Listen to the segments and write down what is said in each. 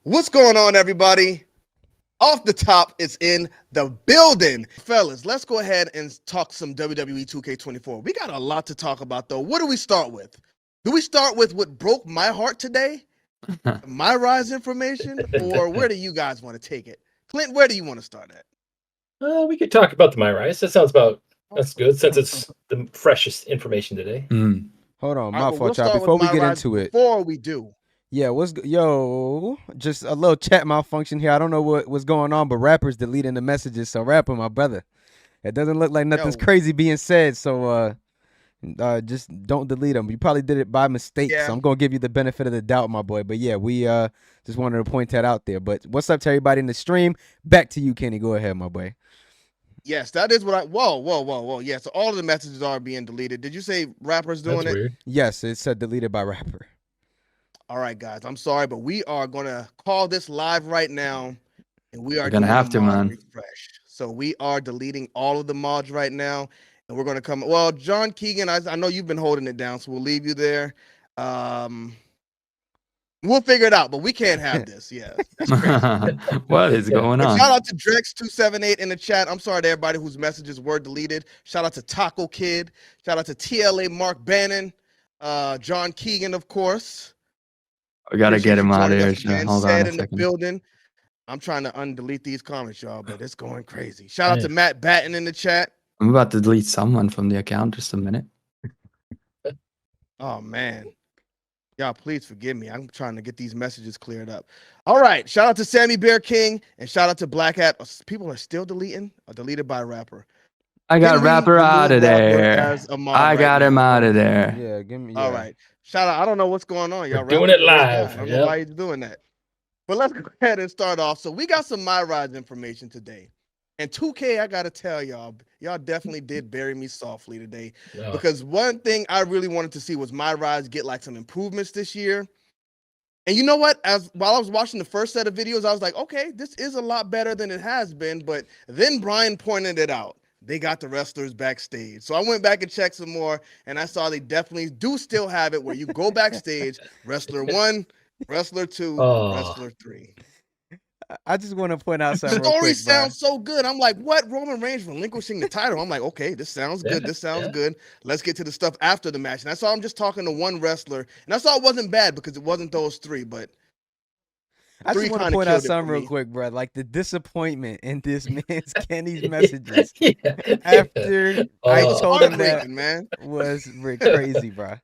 What's going on, everybody? Off the top, it's in the building. Fellas, let's go ahead and talk some WWE 2K24. We got a lot to talk about, though. What do we start with? Do we start with what broke my heart today? MyRise information? Or where do you guys want to take it? Clint, where do you want to start at? We could talk about the MyRise. That's good since it's the freshest information today. Hold on, All my right, fault, start y'all. with Before we get MyRise. into it, Before we do, yeah, just a little chat malfunction here. I don't know what's going on, but Rapper's deleting the messages. So Rapper, my brother, it doesn't look like nothing's crazy being said. So just don't delete them. You probably did it by mistake. Yeah. So I'm gonna give you the benefit of the doubt, my boy. But yeah, we just wanted to point that out there. But what's up to everybody in the stream? Back to you, Kenny. Go ahead, my boy. yes, that is what I. Whoa. Yeah, so all of the messages are being deleted. Did you say Rapper's doing That's it? weird. Yes, it said deleted by Rapper. All right, guys, I'm sorry, but we are going to call this live right now, and we are gonna doing have a to, mod man. refresh. So we are deleting all of the mods right now, and we're going to come. Well, John Keegan, I know you've been holding it down, so we'll leave you there. We'll figure it out, but we can't have this. Yeah, that's crazy. What is going But on? shout out to Drex278 in the chat. I'm sorry to everybody whose messages were deleted. Shout out to Taco Kid. Shout out to TLA Mark Bannon. John Keegan, of course. We gotta Appreciate get him you out of joining here. us So again. hold on Said a in the second. building. I'm trying to undelete these comments, y'all, but it's going crazy. Shout out to Matt Batten in the chat. I'm about to delete someone from the account. Just a minute. Oh man. Y'all, please forgive me. I'm trying to get these messages cleared up. All right. Shout out to Sammy Bear King and shout out to Black Hat. People are still deleting or deleted by Rapper. I got Can we Rapper out remove of Rapper there. as a mod I right got him now? out of there. Yeah, give me. All right. Shout out. I don't know what's going on, y'all. We're doing Rapper's it a great guy. live. I don't know why he's doing that. But let's go ahead and start off. So we got some MyRise information today. And 2K, I got to tell y'all definitely did bury me softly today. No. Because one thing I really wanted to see was MyRise get like some improvements this year. And you know what? While I was watching the first set of videos, I was like, okay, this is a lot better than it has been. But then Bryan pointed it out. They got the wrestlers backstage. So I went back and checked some more, and I saw they definitely do still have it where you go backstage, wrestler 1, wrestler 2, wrestler 3. I just want to point out The something real story quick, sounds so good. I'm like, what? Roman Reigns relinquishing the title. I'm like, okay, this sounds good. This sounds good. Let's get to the stuff after the match. And I saw him just talking to one wrestler, and I saw it wasn't bad because it wasn't those 3, but I just want to point out something real quick, bro. Like the disappointment in this man's Kenny's messages after I told him that man. was crazy, bro.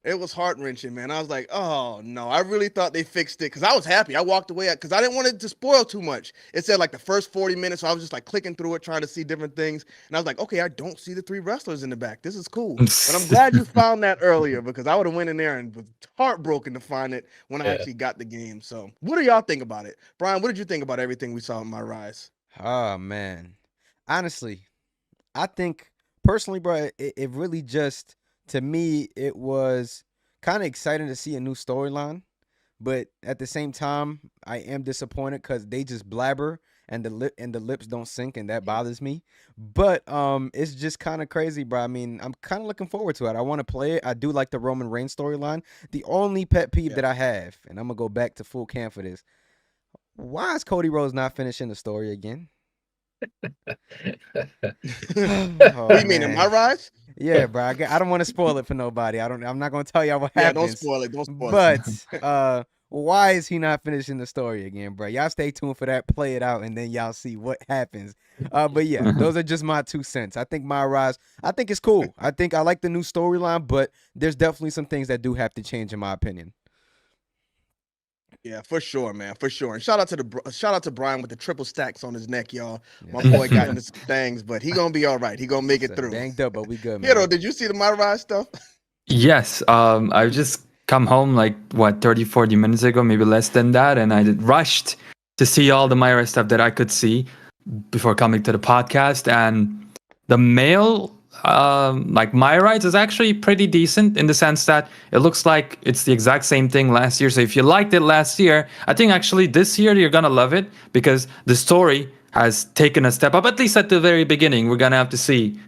It was heart-wrenching, man. I was like, oh, no. I really thought they fixed it because I was happy. I walked away because I didn't want it to spoil too much. It said like the first 40 minutes, so I was just like clicking through it, trying to see different things. And I was like, okay, I don't see the 3 wrestlers in the back. This is cool. But I'm glad you found that earlier because I would have went in there and was heartbroken to find it when I actually got the game. So what do y'all think about it? Bryan, what did you think about everything we saw in MyRise? Oh, man. Honestly, I think personally, bro, it really just... To me, it was kind of exciting to see a new storyline, but at the same time, I am disappointed because they just blabber and the lips don't sync, and that bothers me. But it's just kind of crazy, bro. I mean, I'm kind of looking forward to it. I want to play it. I do like the Roman Reigns storyline. The only pet peeve that I have, and I'm gonna go back to full camp for this. Why is Cody Rhodes not finishing the story again? What do you mean, in MyRise? Yeah, bro. I don't want to spoil it for nobody. I'm not gonna tell y'all what happens. Yeah, don't spoil it. Don't spoil it. But why is he not finishing the story again, bro? Y'all stay tuned for that. Play it out, and then y'all see what happens. But yeah, those are just my 2 cents. I think MyRise, I think it's cool. I think I like the new storyline, but there's definitely some things that do have to change, in my opinion. Yeah, for sure, man, for sure. And shout out to Bryan with the triple stacks on his neck, y'all. My boy got into some things, but he gonna be all right. He gonna make it through. Banged up, but we good, man. Kero, did you see the MyRise stuff? Yes. I've just come home like 30-40 minutes ago, maybe less than that, and I rushed to see all the MyRise stuff that I could see before coming to the podcast. And the mail, like MyRise, is actually pretty decent in the sense that it looks like it's the exact same thing last year. So if you liked it last year, I think actually this year you're gonna love it because the story has taken a step up, at least at the very beginning. We're gonna have to see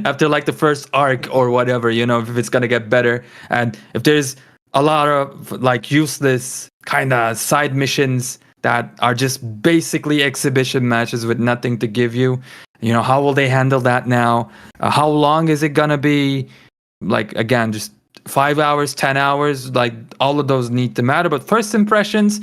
after like the first arc or whatever, if it's gonna get better. And if there's a lot of like useless kind of side missions that are just basically exhibition matches with nothing to give you. You know, how will they handle that now? How long is it gonna be? Like, again, just 5 hours, 10 hours, like all of those need to matter. But first impressions,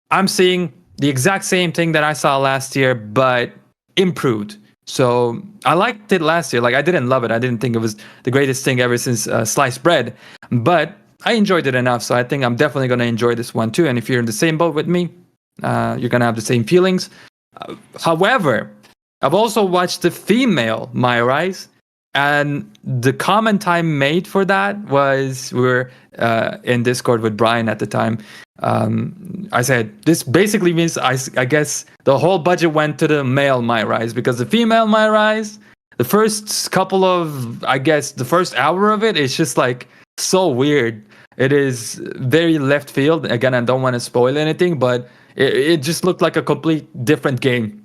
I'm seeing the exact same thing that I saw last year, but improved. So I liked it last year. Like, I didn't love it. I didn't think it was the greatest thing ever since sliced bread, but I enjoyed it enough. So I think I'm definitely going to enjoy this one too. And if you're in the same boat with me, you're going to have the same feelings. However, I've also watched the female MyRise, and the comment I made for that was, we were in Discord with Bryan at the time. I said, this basically means I guess the whole budget went to the male MyRise, because the female MyRise, the first couple of, I guess, the first hour of it is just like so weird. It is very left field. Again, I don't want to spoil anything, but it just looked like a complete different game.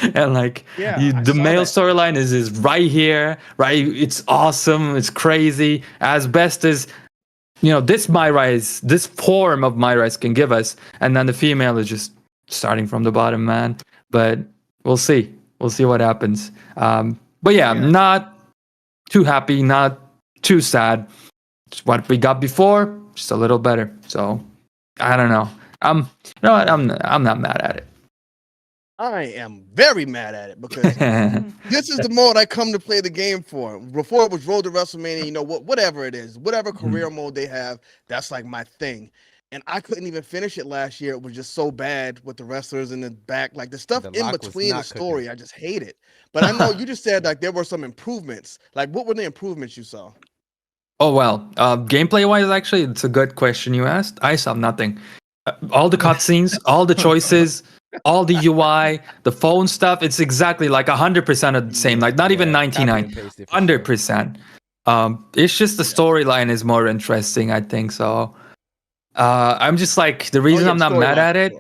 And like, the male storyline is right here, right? It's awesome. It's crazy. As best as, you know, this MyRise, this form of MyRise can give us. And then the female is just starting from the bottom, man. But we'll see. We'll see what happens. But yeah, not too happy, not too sad. Just what we got before, just a little better. So I don't know. You know what? I'm not mad at it. I am very mad at it, because this is the mode I come to play the game for. Before it was Road to WrestleMania, you know, whatever it is, whatever career mode they have, that's like my thing. And I couldn't even finish it last year. It was just so bad with the wrestlers in the back, like the stuff in between the story. Cooking. I just hate it. But I know you just said like there were some improvements. Like, what were the improvements you saw? Oh well, gameplay wise, actually, it's a good question you asked. I saw nothing. All the cutscenes, all the choices, all the UI, the phone stuff, it's exactly like 100% of the same. Like, not even 99, 100%. It's just the storyline is more interesting, I think. So I'm just like, the reason I'm not mad at it,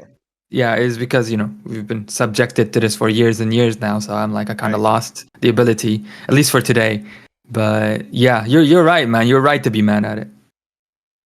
is because, you know, we've been subjected to this for years and years now. So I'm like, I kind of lost the ability, at least for today. But yeah, you're right, man. You're right to be mad at it.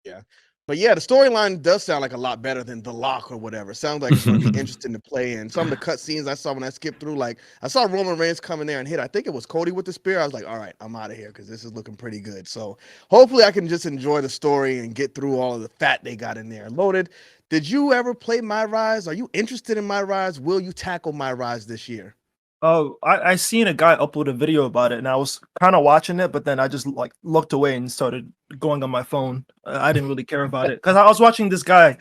Yeah. But yeah, the storyline does sound like a lot better than The Lock or whatever. It sounds like it's going to be interesting to play in. Some of the cutscenes I saw when I skipped through, like I saw Roman Reigns come in there and hit. I think it was Cody with the spear. I was like, all right, I'm out of here because this is looking pretty good. So hopefully I can just enjoy the story and get through all of the fat they got in there. Loaded, did you ever play MyRise? Are you interested in MyRise? Will you tackle MyRise this year? Oh, I seen a guy upload a video about it, and I was kind of watching it, but then I just like looked away and started going on my phone. I didn't really care about it because I was watching this guy,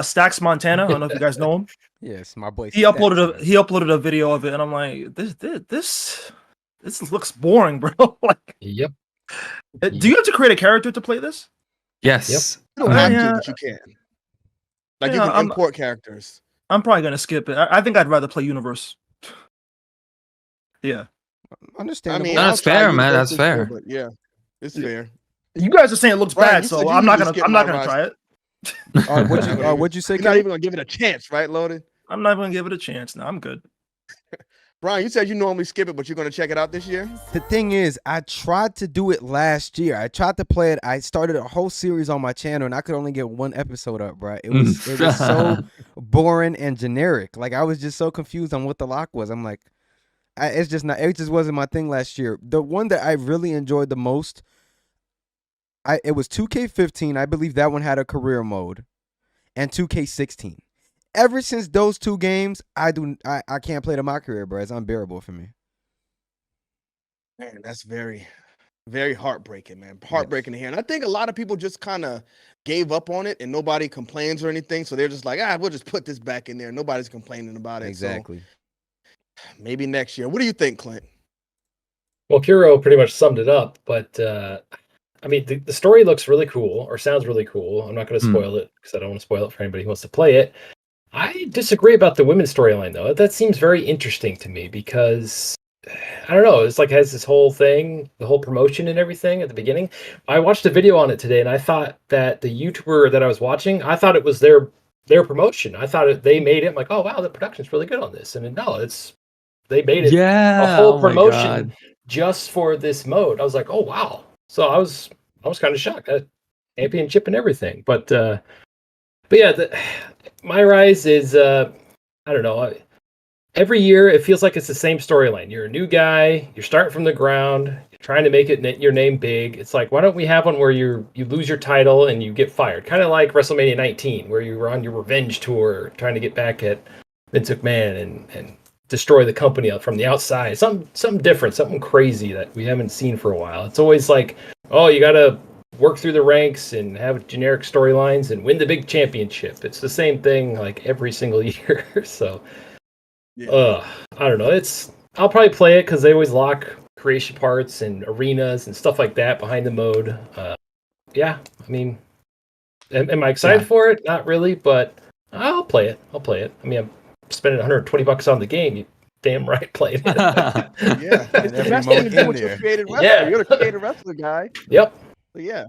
Stacks Montana. I don't know if you guys know him. Yes, my boy. He uploaded a video of it, and I'm like, this looks boring, bro. Like, Yep. Do you have to create a character to play this? Yes. Yep. You don't have to, but you can. Like, you can import characters. I'm probably gonna skip it. I think I'd rather play Universe. Yeah. Understandable. I mean, that's fair, man. That's fair. But yeah, it's fair. You guys are saying it looks Bryan, bad, you so said you I'm not usually gonna skip try it. What'd you say? You're not even gonna give it a chance, right, Loaded? I'm not gonna give it a chance. No, I'm good. Bryan, you said you normally skip it, but you're gonna check it out this year. The thing is, I tried to do it last year. I tried to play it. I started a whole series on my channel, and I could only get one episode up, bro. It was so boring and generic. Like, I was just so confused on what the lock was. I'm like, it just wasn't my thing last year. The one that I really enjoyed the most, it was 2K15. I believe that one had a career mode, and 2K16. Ever since those two games, I can't play my career, bro. It's unbearable for me. Man, that's very, very heartbreaking, man. Heartbreaking to hear. And I think a lot of people just kind of gave up on it, and nobody complains or anything. So they're just like, we'll just put this back in there. Nobody's complaining about it. Exactly. So maybe next year. What do you think, Clint? Well, Kero pretty much summed it up, but I mean, the story looks really cool, or sounds really cool. I'm not going to spoil it because I don't want to spoil it for anybody who wants to play it. I disagree about the women's storyline, though. That seems very interesting to me because, I don't know, it's like has this whole thing, the whole promotion and everything at the beginning. I watched a video on it today, and I thought that the YouTuber that I was watching, I thought it was their promotion. I thought they made it. I'm like, oh, wow, the production's really good on this. And no, they made it a whole promotion just for this mode. I was like, oh, wow. So I was kind of shocked. Championship and everything. But But yeah, MyRise is I don't know. Every year it feels like it's the same storyline. You're a new guy, you're starting from the ground, you're trying to make it your name big. It's like, why don't we have one where you lose your title and you get fired? Kind of like WrestleMania 19, where you were on your revenge tour trying to get back at Vince McMahon and destroy the company from the outside. Something different, something crazy that we haven't seen for a while. It's always like, oh, you gotta work through the ranks and have generic storylines and win the big championship. It's the same thing like every single year. So Yeah. I don't know. I'll probably play it because they always lock creation parts and arenas and stuff like that behind the mode. Yeah, I mean, am I excited for it? Not really, but I'll play it. I mean, I'm spending $120 on the game. You damn right play it. Yeah, it's the every best thing to mode do in with your there. created wrestler. Yeah. You're the created wrestler guy. Yep. So yeah,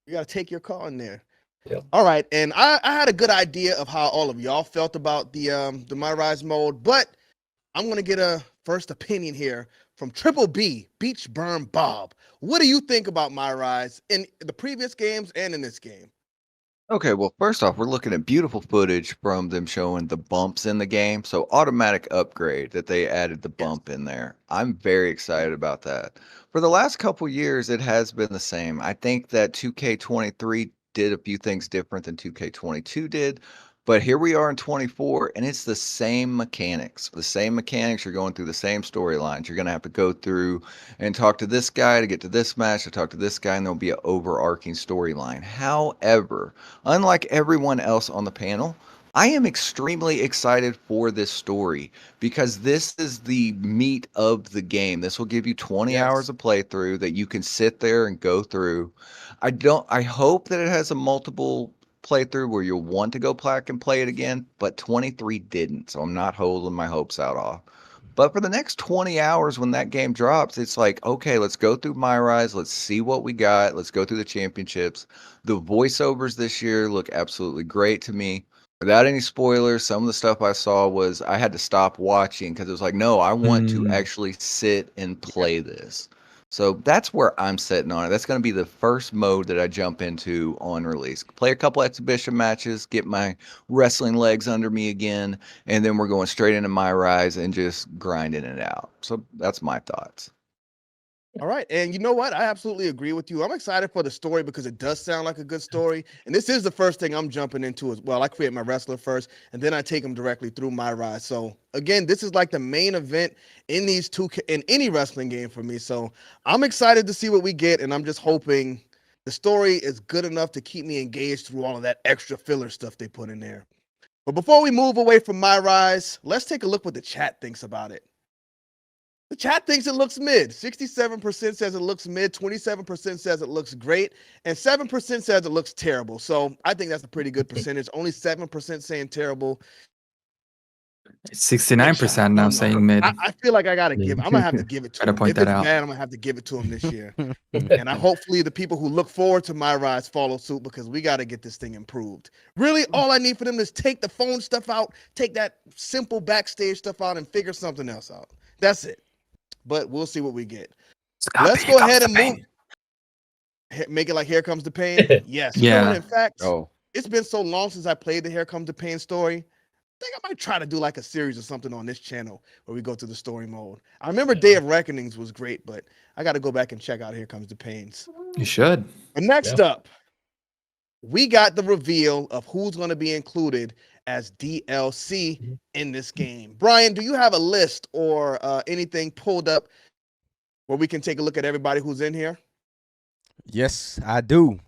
you got to take your call in there. Yep. All right, and I had a good idea of how all of y'all felt about the MyRise mode, but I'm gonna get a first opinion here from Triple B, Beach Burn Bob. What do you think about MyRise in the previous games and in this game? Okay, well, first off, we're looking at beautiful footage from them showing the bumps in the game. So automatic upgrade that they added the bump in there. I'm very excited about that. For the last couple years, it has been the same. I think that 2K23 did a few things different than 2K22 did. But here we are in 24, and it's the same mechanics. The same mechanics. You're going through the same storylines. You're going to have to go through and talk to this guy to get to this match, to talk to this guy, and there'll be an overarching storyline. However, unlike everyone else on the panel, I am extremely excited for this story because this is the meat of the game. This will give you 20 hours of playthrough that you can sit there and go through. I hope that it has a multiple playthrough where you'll want to go back and play it again, but 23 didn't, so I'm not holding my hopes out off. But for the next 20 hours when that game drops, it's like, okay, let's go through MyRise, let's see what we got, let's go through the championships. The voiceovers this year look absolutely great to me. Without any spoilers, some of the stuff I saw was I had to stop watching because it was like, no, I want to actually sit and play this. So that's where I'm sitting on it. That's going to be the first mode that I jump into on release. Play a couple exhibition matches, get my wrestling legs under me again, and then we're going straight into MyRise and just grinding it out. So that's my thoughts. All right, and you know what? I absolutely agree with you. I'm excited for the story because it does sound like a good story, and this is the first thing I'm jumping into as well. I create my wrestler first, and then I take them directly through MyRise. So again, this is like the main event in these in any wrestling game for me. So I'm excited to see what we get, and I'm just hoping the story is good enough to keep me engaged through all of that extra filler stuff they put in there. But before we move away from MyRise, let's take a look what the chat thinks about it. The chat thinks it looks mid. 67% says it looks mid, 27% says it looks great, and 7% says it looks terrible. So I think that's a pretty good percentage. Only 7% saying terrible. 69% now saying mid. I feel like I gotta give. I'm gonna have to give it to him. If it's bad, I'm gonna have to give it to him this year. And hopefully the people who look forward to MyRise follow suit because we got to get this thing improved. Really, all I need for them is take the phone stuff out, take that simple backstage stuff out, and figure something else out. That's it. But we'll see what we get. Let's go ahead and move. Make it like Here Comes the Pain. Yes. Yeah. You know, in fact, it's been so long since I played the Here Comes the Pain story. I think I might try to do like a series or something on this channel where we go through the story mode. I remember Day of Reckonings was great, but I got to go back and check out Here Comes the Pains. You should. But next up, we got the reveal of who's going to be included as DLC in this game. Bryan, do you have a list or anything pulled up where we can take a look at everybody who's in here? Yes, I do.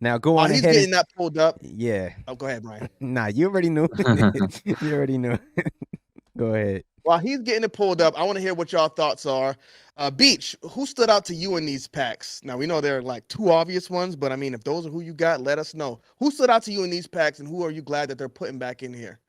Now go on he's ahead. Getting that pulled up. Yeah. Oh, go ahead, Bryan. Nah, you already knew. You already knew. Go ahead. While he's getting it pulled up, I want to hear what y'all thoughts are. Beach, who stood out to you in these packs? Now, we know there are like two obvious ones, but I mean, if those are who you got, let us know. Who stood out to you in these packs, and who are you glad that they're putting back in here?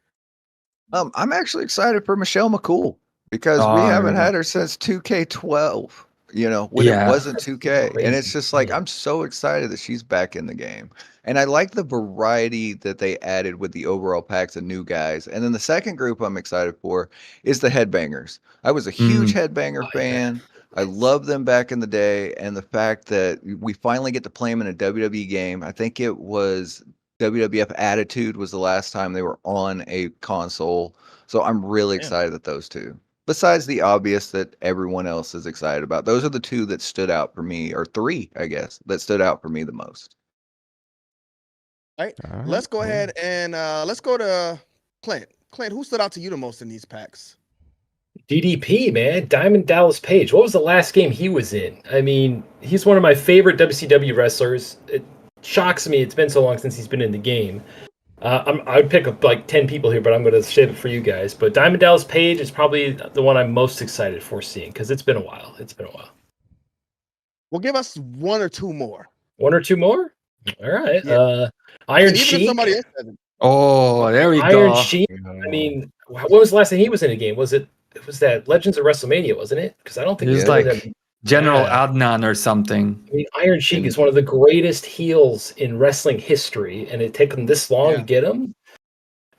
I'm actually excited for Michelle McCool because we haven't had her since 2K12. You know, when it wasn't 2K. And it's just like, I'm so excited that she's back in the game. And I like the variety that they added with the overall packs of new guys. And then the second group I'm excited for is the Headbangers. I was a huge Headbanger fan. I loved them back in the day. And the fact that we finally get to play them in a WWE game, I think it was WWF Attitude was the last time they were on a console. So I'm really Damn. excited at those two. Besides the obvious that everyone else is excited about. Those are the two that stood out for me, or three, I guess, that stood out for me the most. All right. All right, Let's go cool. ahead and let's go to Clint. Clint, who stood out to you the most in these packs? DDP, man, Diamond Dallas Page. What was the last game he was in? I mean, he's one of my favorite WCW wrestlers. It shocks me it's been so long since he's been in the game. I would pick up like 10 people here, but I'm going to save it for you guys. But Diamond Dallas Page is probably the one I'm most excited for seeing because it's been a while. Well, give us one or two more. One or two more? All right. Yeah. Iron Even if Sheik. somebody else hasn't. Oh, there we Iron go. Sheik. I mean, when was the last time he was in a game? Was that Legends of WrestleMania, wasn't it? Because I don't think He's Yeah. like General Yeah. Adnan or something. I mean, Iron Sheik is one of the greatest heels in wrestling history, and it took them this long to Yeah. get him.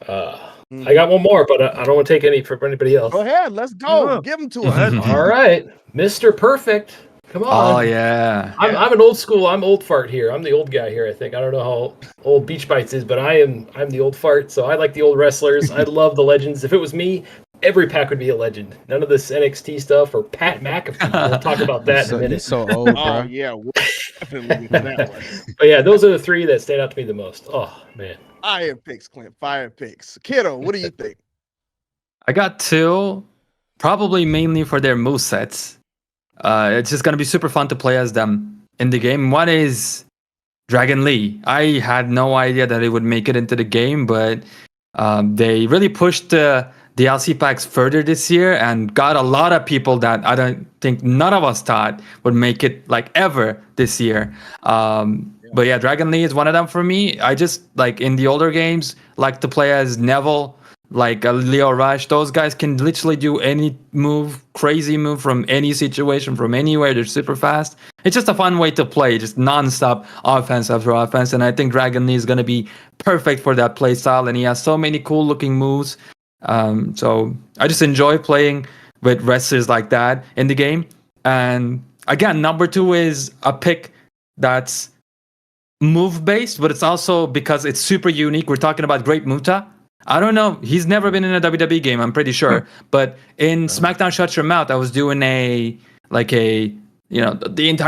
I got one more, but I don't want to take any from anybody else. Go ahead. Let's go. Yeah. Give them to Go us. ahead. All right, Mr. Perfect. Come on. Oh yeah. I'm an old school. I'm old fart here. I'm the old guy here. I think I don't know how old Beach Bites is, but I'm the old fart. So I like the old wrestlers. I love the legends. If it was me, every pack would be a legend. None of this NXT stuff or Pat McAfee. We'll talk about that in a You're minute. so old, bro. Oh yeah, we'll definitely get to that one. But yeah, those are the three that stand out to me the most. Oh man. Fire picks, Clint. Fire picks. Kero, what do you think? I got two, probably mainly for their movesets. It's just gonna be super fun to play as them in the game. One is Dragon Lee. I had no idea that it would make it into the game, but they really pushed the DLC packs further this year and got a lot of people that I don't think none of us thought would make it like ever this year. But yeah, Dragon Lee is one of them for me. I just like in the older games like to play as Neville, like Leo Rush. Those guys can literally do any move, crazy move from any situation, from anywhere. They're super fast. It's just a fun way to play, just non-stop offense after offense. And I think Dragon Lee is going to be perfect for that play style. And he has so many cool looking moves. So I just enjoy playing with wrestlers like that in the game. And again, number two is a pick that's move based, but it's also because it's super unique. We're talking about Great Muta. I don't know. He's never been in a WWE game, I'm pretty sure. But in SmackDown Shut Your Mouth, I was doing the entire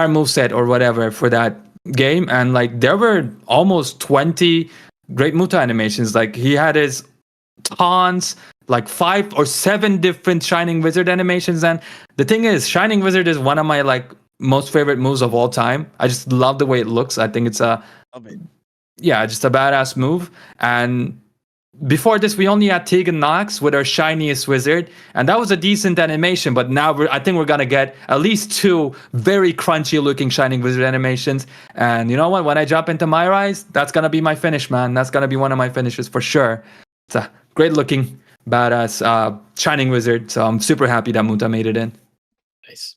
moveset or whatever for that game. And like there were almost 20 Great Muta animations. Like he had his taunts, like 5 or 7 different Shining Wizard animations. And the thing is, Shining Wizard is one of my like most favorite moves of all time. I just love the way it looks. I think it's just a badass move. And before this, we only had Tegan Knox with our shiniest wizard, and that was a decent animation. But now I think we're gonna get at least 2 very crunchy looking shining wizard animations. And you know what? When I jump into MyRise, that's gonna be my finish, man. That's gonna be one of my finishes for sure. It's a great looking, badass shining wizard. So I'm super happy that Muta made it in. Nice.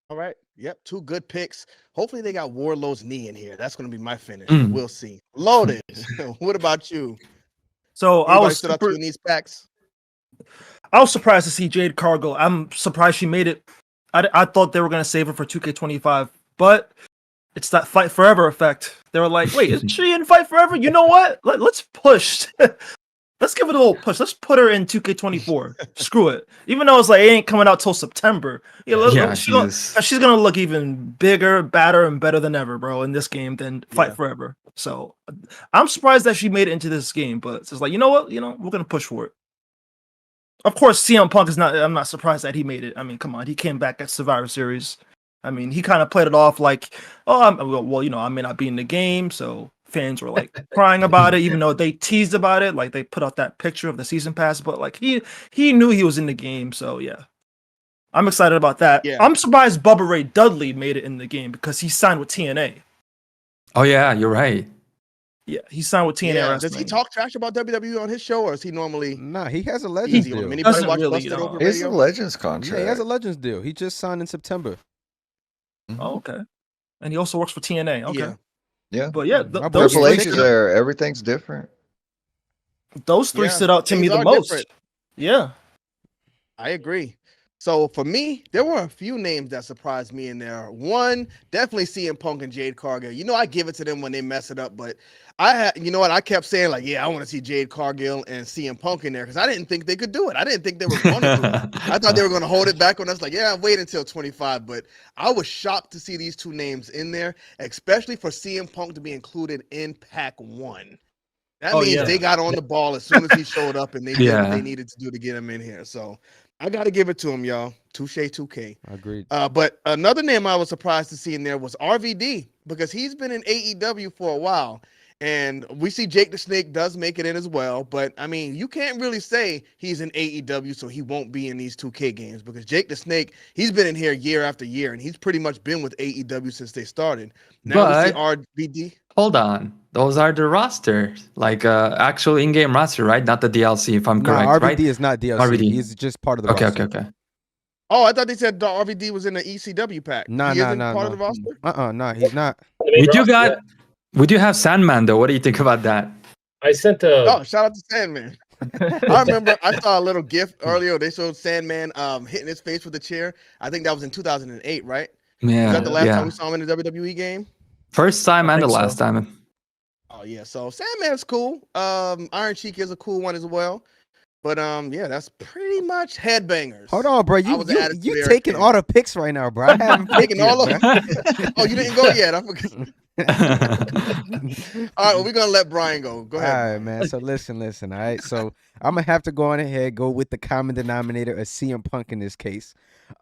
All right. Yep. 2 good picks. Hopefully they got Warlow's knee in here. That's going to be my finish. We'll see. Loaded. What about you? So I Anybody was stood out to you in these packs? I was surprised to see Jade Cargill. I'm surprised she made it. I thought they were going to save her for 2K25, but it's that Fight Forever effect. They were like, wait, isn't she in Fight Forever? You know what? Let's push. Let's give it a little push. Let's put her in 2K24. Screw it. Even though it's like it ain't coming out till September. She's gonna look even bigger, badder, and better than ever, bro, in this game than Fight Forever. So I'm surprised that she made it into this game, but it's just like, you know what? We're gonna push for it. Of course, CM Punk is not. I'm not surprised that he made it. I mean, come on, he came back at Survivor Series. I mean, he kind of played it off like, oh, I may not be in the game, so fans were like crying about it, even though they teased about it, like they put out that picture of the season pass, but like he knew he was in the game, so yeah. I'm excited about that. Yeah. I'm surprised Bubba Ray Dudley made it in the game because he signed with TNA. Oh yeah, you're right. Yeah, he signed with TNA Yeah. Wrestling. Does he talk trash about WWE on his show, or is he normally Nah, he has a easy Legends on him? deal. Anybody Doesn't watch really, Busted over It's a radio? Legends Yeah, contract. he has a Legends deal. He just signed in September. Oh, okay. And he also works for TNA. Okay. Yeah. Yeah. But yeah, My boy those Triple Triple H H is is there. Everything's different. three Yeah, stood out to me things the are most. different. Yeah. I agree. So for me, there were a few names that surprised me in there. One, definitely CM Punk and Jade Cargill. You know, I give it to them when they mess it up, but you know what? I kept saying like, yeah, I want to see Jade Cargill and CM Punk in there because I didn't think they could do it. I didn't think they were going to do it. I thought they were going to hold it back on us. Like, yeah, wait until 25. But I was shocked to see these two names in there, especially for CM Punk to be included in Pack 1. That Oh, means yeah. they got on the ball as soon as he showed up and they did what they needed to do to get him in here. So I got to give it to him, y'all. Touche 2K. Agreed. But another name I was surprised to see in there was RVD because he's been in AEW for a while. And we see Jake the Snake does make it in as well. But, I mean, you can't really say he's in AEW so he won't be in these 2K games because Jake the Snake, he's been in here year after year, and he's pretty much been with AEW since they started. Now we see RVD. Hold on. Those are the roster, like actual in-game roster, right? Not the DLC, if I'm correct, RVD right? is not DLC. RVD. He's just part of the Okay, roster. okay. Oh, I thought they said the RVD was in the ECW pack. Nah, he nah, isn't nah, part nah. of the roster? Nah, he's not. We do have Sandman though. What do you think about that? I sent a. Oh, shout out to Sandman. I remember I saw a little GIF earlier. They showed Sandman hitting his face with a chair. I think that was in 2008, right? Yeah, Was that the last yeah. time we saw him in the WWE game? First time I and the think so. last time. Oh yeah, so Sandman's cool. Iron Sheik is a cool one as well. But yeah, that's pretty much headbangers. Hold on, bro. I You was added to you their taking account. all the picks right now, bro. I haven't picked Taking yet, all of bro. Oh, you didn't go yet. I forgot. All right, well, we're gonna let Bryan go. Go ahead. All right, Bryan. man. So listen. All right. So I'm gonna have to go on ahead, go with the common denominator of CM Punk in this case.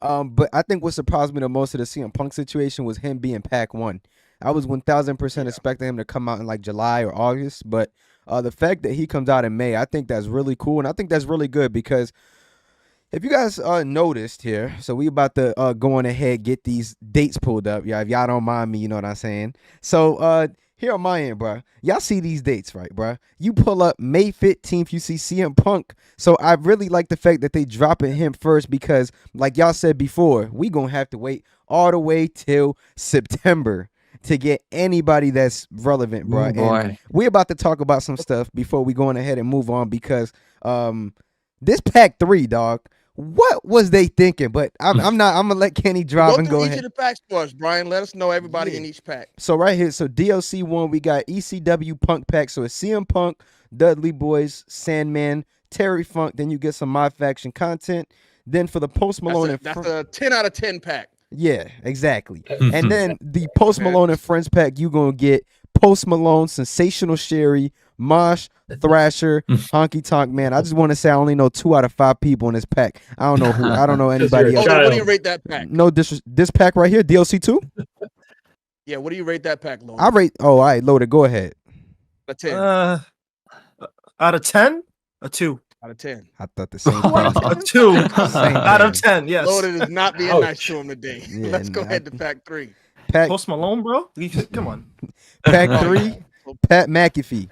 But I think what surprised me the most of the CM Punk situation was him being Pack 1. I was 1000% expecting him to come out in like July or August, but the fact that he comes out in May, I think that's really cool, and I think that's really good because if you guys noticed here, so we about to go on ahead, get these dates pulled up. Yeah, if y'all don't mind me, you know what I'm saying. So here on my end, bro, y'all see these dates, right, bro? You pull up May 15th, you see CM Punk. So I really like the fact that they dropping him first because, like y'all said before, we gonna have to wait all the way till September to get anybody that's relevant, bro. Oh, boy. And we're about to talk about some stuff before we go on ahead and move on because this Pack 3, dog. What was they thinking? But I'm gonna let Kenny drive and go each ahead. of the packs for us, Bryan. Let us know everybody in each pack. So right here, so DLC 1, we got ECW Punk pack. So it's CM Punk, Dudley Boys, Sandman, Terry Funk. Then you get some MyFaction content. Then for the Post Malone That's a 10 out of 10 pack. yeah, exactly. And then the Post Malone and Friends pack, you gonna get Post Malone, Sensational Sherry, Mosh, Thrasher, Honky Tonk Man. I just want to say I only know 2 out of 5 people in this pack. I don't know who. I don't know anybody Oh, else. then what do you rate that pack? No, this pack right here, DLC 2. Yeah, what do you rate that pack, Logan? I rate. Oh, all right, loaded. Go ahead. A 10 Out of 10, a 2. out of 10. I thought the same A thing. 2 Same out of thing. 10. Yes. Loaded is not being Ouch. nice to him today. Yeah, Let's go nah. ahead to pack 3. Pack Post Malone, bro. Come on. pack Oh, 3. yeah. Pat McAfee.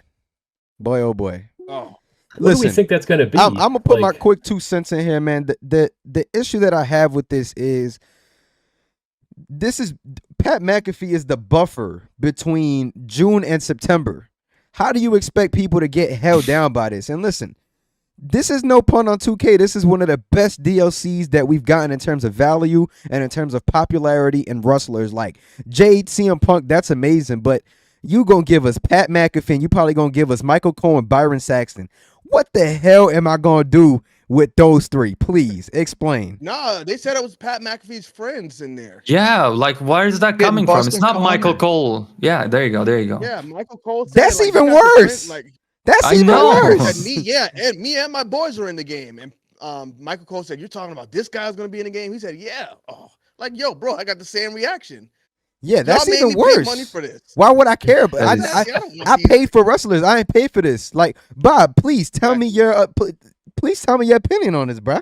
Boy, oh boy. Oh, What do we Listen, think that's going to be? I'm gonna put my Like, quick 2 cents in here, man. The issue that I have with this is Pat McAfee is the buffer between June and September. How do you expect people to get held down by this? And listen, this is no pun on 2K. This is one of the best DLCs that we've gotten in terms of value and in terms of popularity and wrestlers like Jade, CM Punk. That's amazing, but you gonna give us Pat McAfee, and you probably gonna give us Michael Cole and Byron Saxton. What the hell am I gonna do with those 3? Please explain. no, they said it was Pat McAfee's friends in there. Yeah, like where is that Getting coming from? It's Boston not Common. Michael Cole. Yeah, there you go. Yeah, Michael Cole. Said, That's like, even he got the worse. friend- Like That's I even know. worse. and me and my boys are in the game. And Michael Cole said, "You're talking about this guy's gonna be in the game." He said, "Yeah." Oh, like yo, bro, I got the same reaction. Yeah, that's Y'all made even me pay worse. money for this. Why would I care? But That I is- don't want I these- paid for wrestlers. I ain't paid for this. Like Bob, please tell me your please tell me your opinion on this, bruh.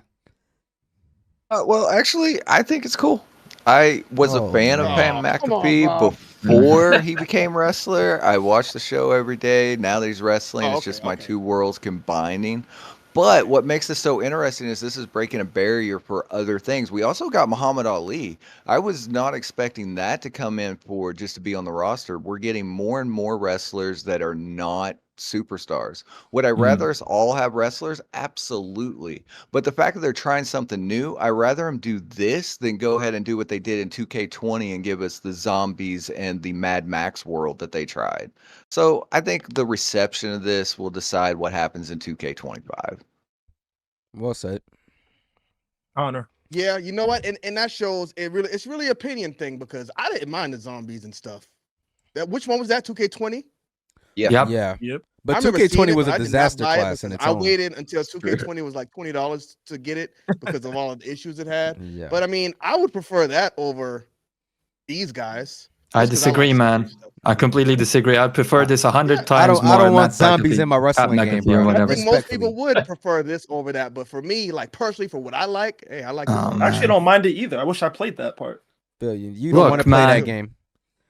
Well, actually, I think it's cool. I was Oh, a fan of no. Pat Come on, McAfee Bob. before he became wrestler. I watched the show every day. Now that he's wrestling, Oh, it's just okay, my okay. 2 worlds combining. But what makes this so interesting is this is breaking a barrier for other things. We also got Muhammad Ali. I was not expecting that to come in for just to be on the roster. We're getting more and more wrestlers that are not superstars. Would I rather us all have wrestlers? Absolutely. But the fact that they're trying something new, I rather them do this than go ahead and do what they did in 2K20 and give us the zombies and the Mad Max world that they tried. So I think the reception of this will decide what happens in 2K25. Well said. Honor. Yeah, you know what? And that shows it's really opinion thing because I didn't mind the zombies and stuff. Which one was that? 2K20? Yeah. Yep. Yeah. Yep. But I remember seeing 2K20 it, was but a I did not disaster buy it class in because its I own. waited until 2K20 was like $20 to get it because of all of the issues it had. Yeah. But I mean, I would prefer that over these guys. I just 'cause disagree, like man. zombie stuff. I completely disagree. I'd prefer this 100 Yeah. times more. I don't than want Matt zombies McAfee, in my Pat wrestling game, McAfee bro. or I whatever. think most Respectfully. people would prefer this over that, but for me, like personally, for what I like, hey, I like this. Oh, one. I actually man. don't mind it either. I wish I played that part. Billion. You don't Look, want to play man. that game.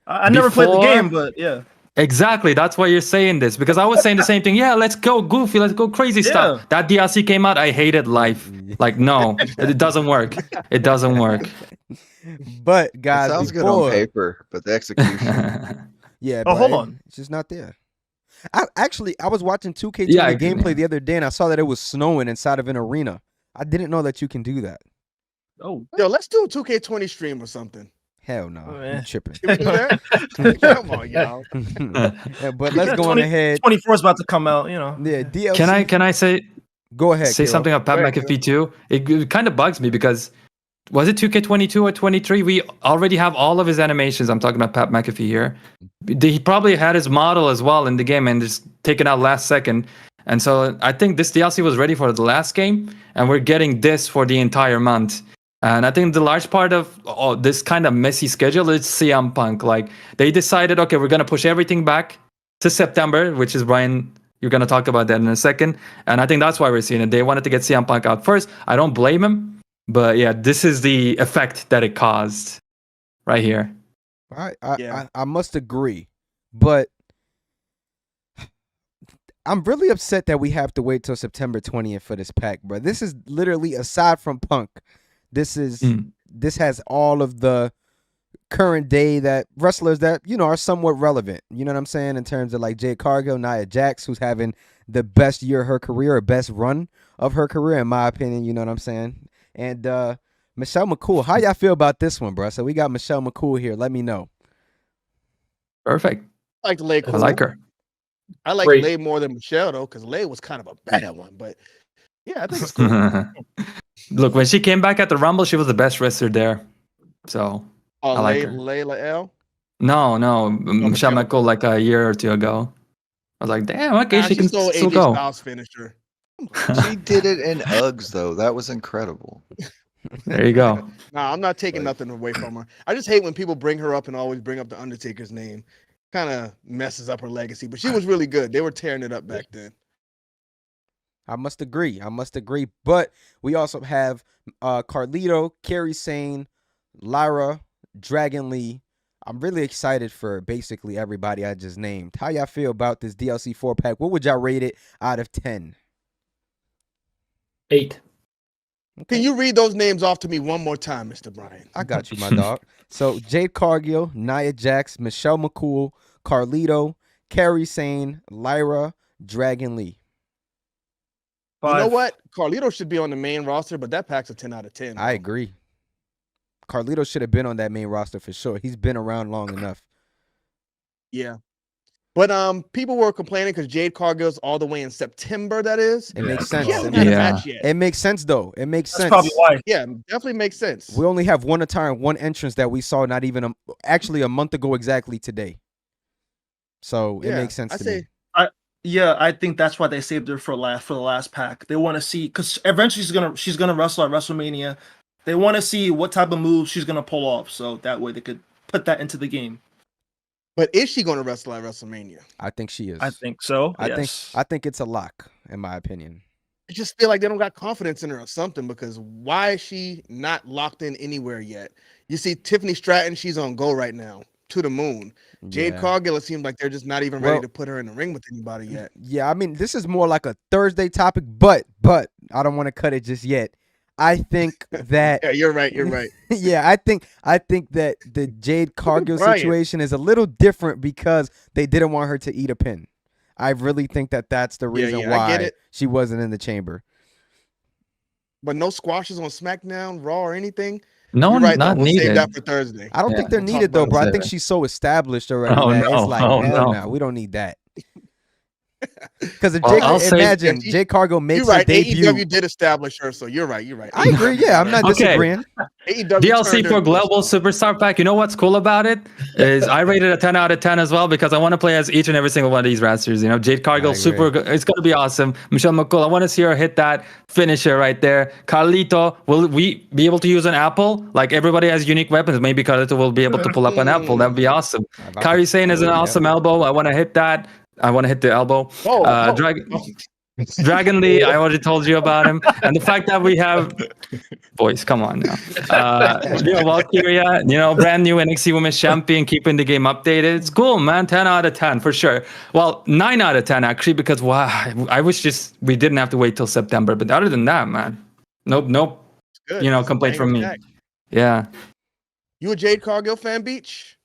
I never played the Before- game, but yeah. Exactly. That's why you're saying this because I was saying the same thing. Yeah, let's go goofy. Let's go crazy stuff. Yeah. That DLC came out. I hated life. Like, no, it doesn't work. It doesn't work. But It guys, sounds good on before, paper, but the execution. yeah. Oh, bro, hold it- on. it's just not there. I was watching 2K20 Yeah, I agree, gameplay man. the other day, and I saw that it was snowing inside of an arena. I didn't know that you can do that. Oh. Yo, let's do a 2K20 stream or something. Hell no, Oh, you man. tripping. Can we do that? Come on, y'all. Yeah, but let's go on ahead. 24 is about to come out, you know. Yeah, DLC. Can I say Go ahead. say Kero. something about Pat Go ahead, McAfee too? It kind of bugs me because was it 2K22 or 23? We already have all of his animations. I'm talking about Pat McAfee here. He probably had his model as well in the game and just taken out last second. And so I think this DLC was ready for the last game, and we're getting this for the entire month. And I think the large part of this kind of messy schedule is CM Punk. Like they decided, okay, we're gonna push everything back to September, which is Bryan. You're gonna talk about that in a second. And I think that's why we're seeing it. They wanted to get CM Punk out first. I don't blame him, but yeah, this is the effect that it caused right here. I must agree, but I'm really upset that we have to wait till September 20th for this pack, bro. This is literally, aside from Punk, this has all of the current day that wrestlers that are somewhat relevant. You know what I'm saying, in terms of like Jade Cargill, Nia Jax, who's having the best year of her career, or best run of her career, in my opinion. You know what I'm saying, and Michelle McCool. How y'all feel about this one, bro? So we got Michelle McCool here. Let me know. Perfect. I like Lay. I like her. I like Great. Lay more than Michelle though, because Lay was kind of a bad one. But yeah, I think it's cool. Look, when she came back at the Rumble, she was the best wrestler there. So Oh, I like her. Layla L. no, Michelle Michelle McCool like a year or two ago. I was like, damn, okay, Nah, she can stole still AJ go. Styles finisher. She did it in Uggs, though. That was incredible. There you go. Nah, I'm not taking Like- nothing away from her. I just hate when people bring her up and always bring up the Undertaker's name. Kind of messes up her legacy. But she was really good. They were tearing it up back then. I must agree. But we also have Carlito, Kerry Sane, Lyra, Dragon Lee. I'm really excited for basically everybody I just named. How y'all feel about this DLC 4-pack? What would y'all rate it out of 10? 8. Can you read those names off to me one more time, Mr. Bryan? I got you, my dog. So Jade Cargill, Nia Jax, Michelle McCool, Carlito, Kerry Sane, Lyra, Dragon Lee. You know 5. what? Carlito should be on the main roster, but that pack's a 10 out of 10. I agree. Carlito should have been on that main roster for sure. He's been around long enough. Yeah. But people were complaining because Jade Cargill's all the way in September, that is. It makes sense. She hasn't had a Yeah. match yet. It makes sense, though. It makes That's sense. probably why. Yeah, definitely makes sense. We only have one attire and one entrance that we saw not even actually a month ago exactly today. So it Yeah, makes sense I to say- me. Yeah, I think that's why they saved her for the last pack. They want to see, because eventually she's gonna wrestle at WrestleMania. They want to see what type of moves she's gonna pull off, so that way they could put that into the game. But is she going to wrestle at WrestleMania? I think she is. I think so. I yes. think it's a lock, in my opinion. I just feel like they don't got confidence in her or something, because why is she not locked in anywhere yet? You see Tiffany Stratton, she's on go right now, to the moon. Jade Yeah. Cargill, it seems like they're just not even ready to put her in the ring with anybody yet. Yeah, I mean, this is more like a Thursday topic, but I don't want to cut it just yet. I think that Yeah, you're right. You're right. yeah, I think that the Jade Cargill Bryan. situation is a little different because they didn't want her to eat a pin. I really think that that's the reason I get why it. she wasn't in the chamber. But no squashes on SmackDown, Raw, or anything. No, You're right, though. not We'll needed. save that for Thursday. I don't Yeah. think they're We'll talk needed though, about it bro. I later. think she's so established already Oh, that it's no. like, Oh, hell no. no, we don't need that. Because Well, I'll say- imagine Jade Cargill makes You're right. her debut. AEW did establish her, so you're right. You're right. I agree. Yeah, I'm not Okay. disagreeing. AEW DLC turned for her Global into a star. Superstar Pack. You know what's cool about it is I rated a 10 out of 10 as well because I want to play as each and every single one of these wrestlers. You know, Jade Cargill, agree. super good. It's going to be awesome. Michelle McCool, I want to see her hit that finisher right there. Carlito, will we be able to use an apple? Like everybody has unique weapons. Maybe Carlito will be able to pull up an apple. That'd be awesome. Kairi Sane is an awesome elbow. I want to hit that. I want to hit the elbow. Dragon Lee, I already told you about him. And the fact that we have boys, come on now. Valkyria, brand new NXT Women's Champion, keeping the game updated. It's cool, man. 10 out of 10 for sure. Well, 9 out of 10 actually, because I wish we didn't have to wait till September. But other than that, man, nope, Good. complaint from me. Banger pack. Yeah. You a Jade Cargill fan, Beach?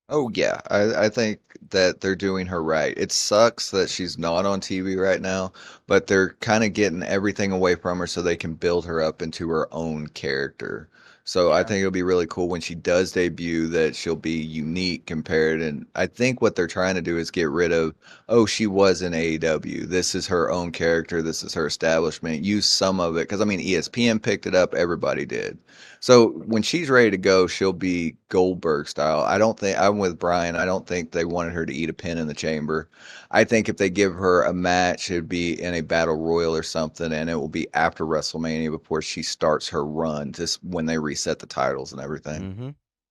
Oh yeah, I think that they're doing her right. It sucks that she's not on TV right now, but they're kind of getting everything away from her so they can build her up into her own character. So I think it'll be really cool when she does debut that she'll be unique compared. And I think what they're trying to do is get rid of, oh, she was in AEW. This is her own character. This is her establishment. Use some of it. Because, I mean, ESPN picked it up. Everybody did. So when she's ready to go, she'll be Goldberg style. I'm with Bryan. I don't think they wanted her to eat a pin in the chamber. I think if they give her a match, it'd be in a battle royal or something, and it will be after WrestleMania before she starts her run, just when they reset the titles and everything. Mm-hmm.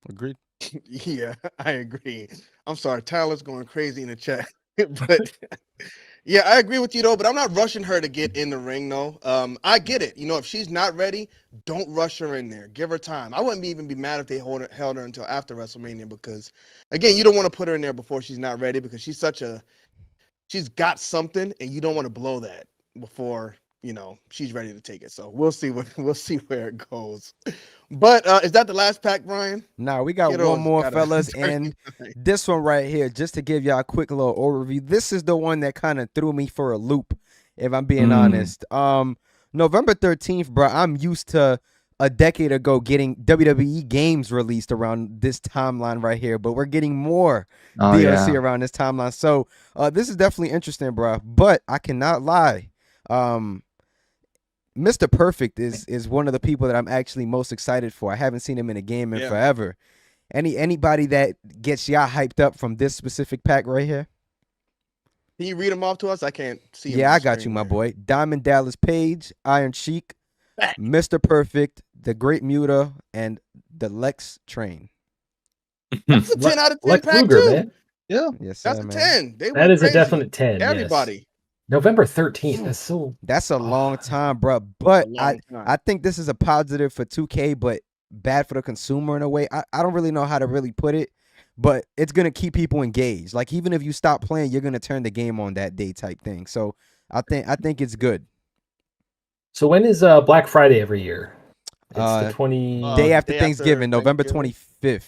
Agreed. Yeah, I agree. I'm sorry, Tyler's going crazy in the chat. But yeah, I agree with you though, but I'm not rushing her to get in the ring though. I get it. If she's not ready, don't rush her in there. Give her time. I wouldn't even be mad if they held her until after WrestleMania because again, you don't want to put her in there before she's not ready because she's got something and you don't want to blow that before she's ready to take it. So we'll see where it goes. But is that the last pack, Bryan? Nah, we got one more, fellas, and this one right here, just to give y'all a quick little overview. This is the one that kind of threw me for a loop, if I'm being honest. November 13th, bro. I'm used to a decade ago getting WWE games released around this timeline right here, but we're getting more DLC around this timeline. So this is definitely interesting, bro. But I cannot lie. Mr. Perfect is one of the people that I'm actually most excited for. I haven't seen him in a game in forever. Anybody that gets y'all hyped up from this specific pack right here? Can you read them off to us? I can't see. Yeah, I got you, my boy. Diamond Dallas Page, Iron Sheik, Mr. Perfect, the Great Muta, and the Lex Train. That's a 10 out of 10 Lex pack Luger, too. Man. Yeah, Yes, that's sir, a man. 10. That is a definite 10. Everybody. Yes. November 13th. That's a long time, bro. But long time. I think this is a positive for 2K, but bad for the consumer in a way. I don't really know how to really put it, but it's gonna keep people engaged. Like even if you stop playing, you're gonna turn the game on that day type thing. So I think it's good. So when is Black Friday every year? It's the day after Thanksgiving, November 25th.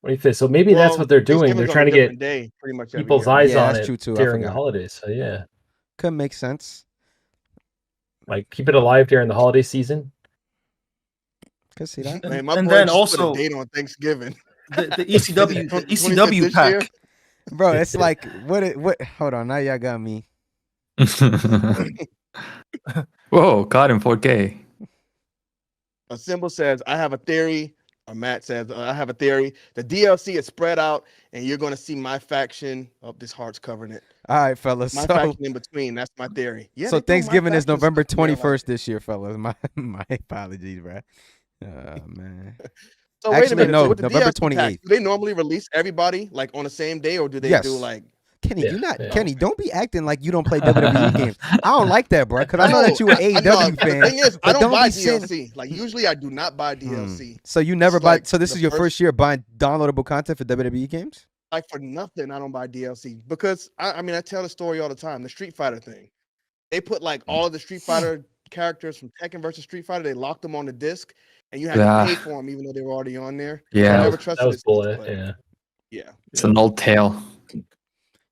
25th. So maybe that's what they're doing. They're trying to get day, pretty much people's eyes on that's it true too. during the holidays. So yeah, could make sense. Like keep it alive during the holiday season. Could see that. Man, my And boy then just also put a date on Thanksgiving. the ECW pack. Bro, it's like what hold on, now y'all got me. Whoa, caught in 4K. A symbol says, I have a theory. Or Matt says, I have a theory. The DLC is spread out, and you're going to see MyFaction. Oh, this heart's covering it. All right, fellas. MyFaction in between. That's my theory. Yeah. So Thanksgiving is November 21st this year, fellas. My apologies, bro. Man. So Actually, wait a minute. no, So with the November DLC 28th. pack, do they normally release everybody like on the same day, or do they do like? Kenny, Kenny, don't be acting like you don't play WWE games. I don't like that, bro, because I know that you an AEW fan. The thing is, I don't buy saying... DLC. Like usually, I do not buy DLC. So you never buy. So this is your first year buying downloadable content for WWE games? Like for nothing, I don't buy DLC because I mean I tell the story all the time. The Street Fighter thing, they put like all of the Street Fighter characters from Tekken versus Street Fighter. They locked them on the disc, and you had to pay for them even though they were already on there. Yeah, I never trusted that was bullet. Yeah, it's an old tale.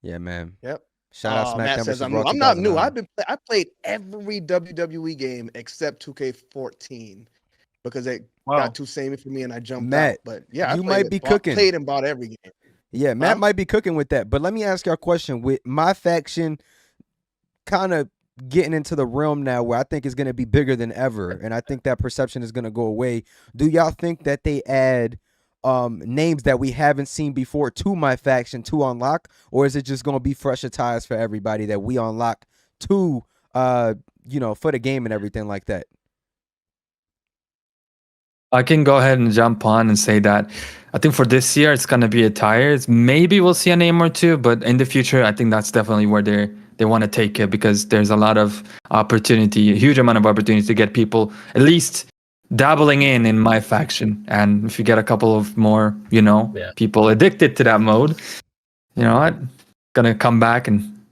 Yeah, man. Yep. Shout out Matt SmackDown says versus I'm Raw new. I'm not new. 2009. I played every WWE game except 2K14 because it Wow. got too samey for me and I jumped Matt, out. But yeah, I you played might be it. cooking. Played and bought every game. Yeah, Matt Huh? might be cooking with that. But let me ask y'all a question. With MyFaction kind of getting into the realm now where I think it's going to be bigger than ever, and I think that perception is going to go away, do y'all think that they add names that we haven't seen before to MyFaction to unlock, or is it just going to be fresh attires for everybody that we unlock to for the game and everything like that? I can go ahead and jump on and say that I think for this year it's gonna be attires. Maybe we'll see a name or two, but in the future I think that's definitely where they want to take it, because there's a lot of opportunity, a huge amount of opportunity to get people at least dabbling in MyFaction. And if you get a couple of more, people addicted to that mode, I'm gonna come back and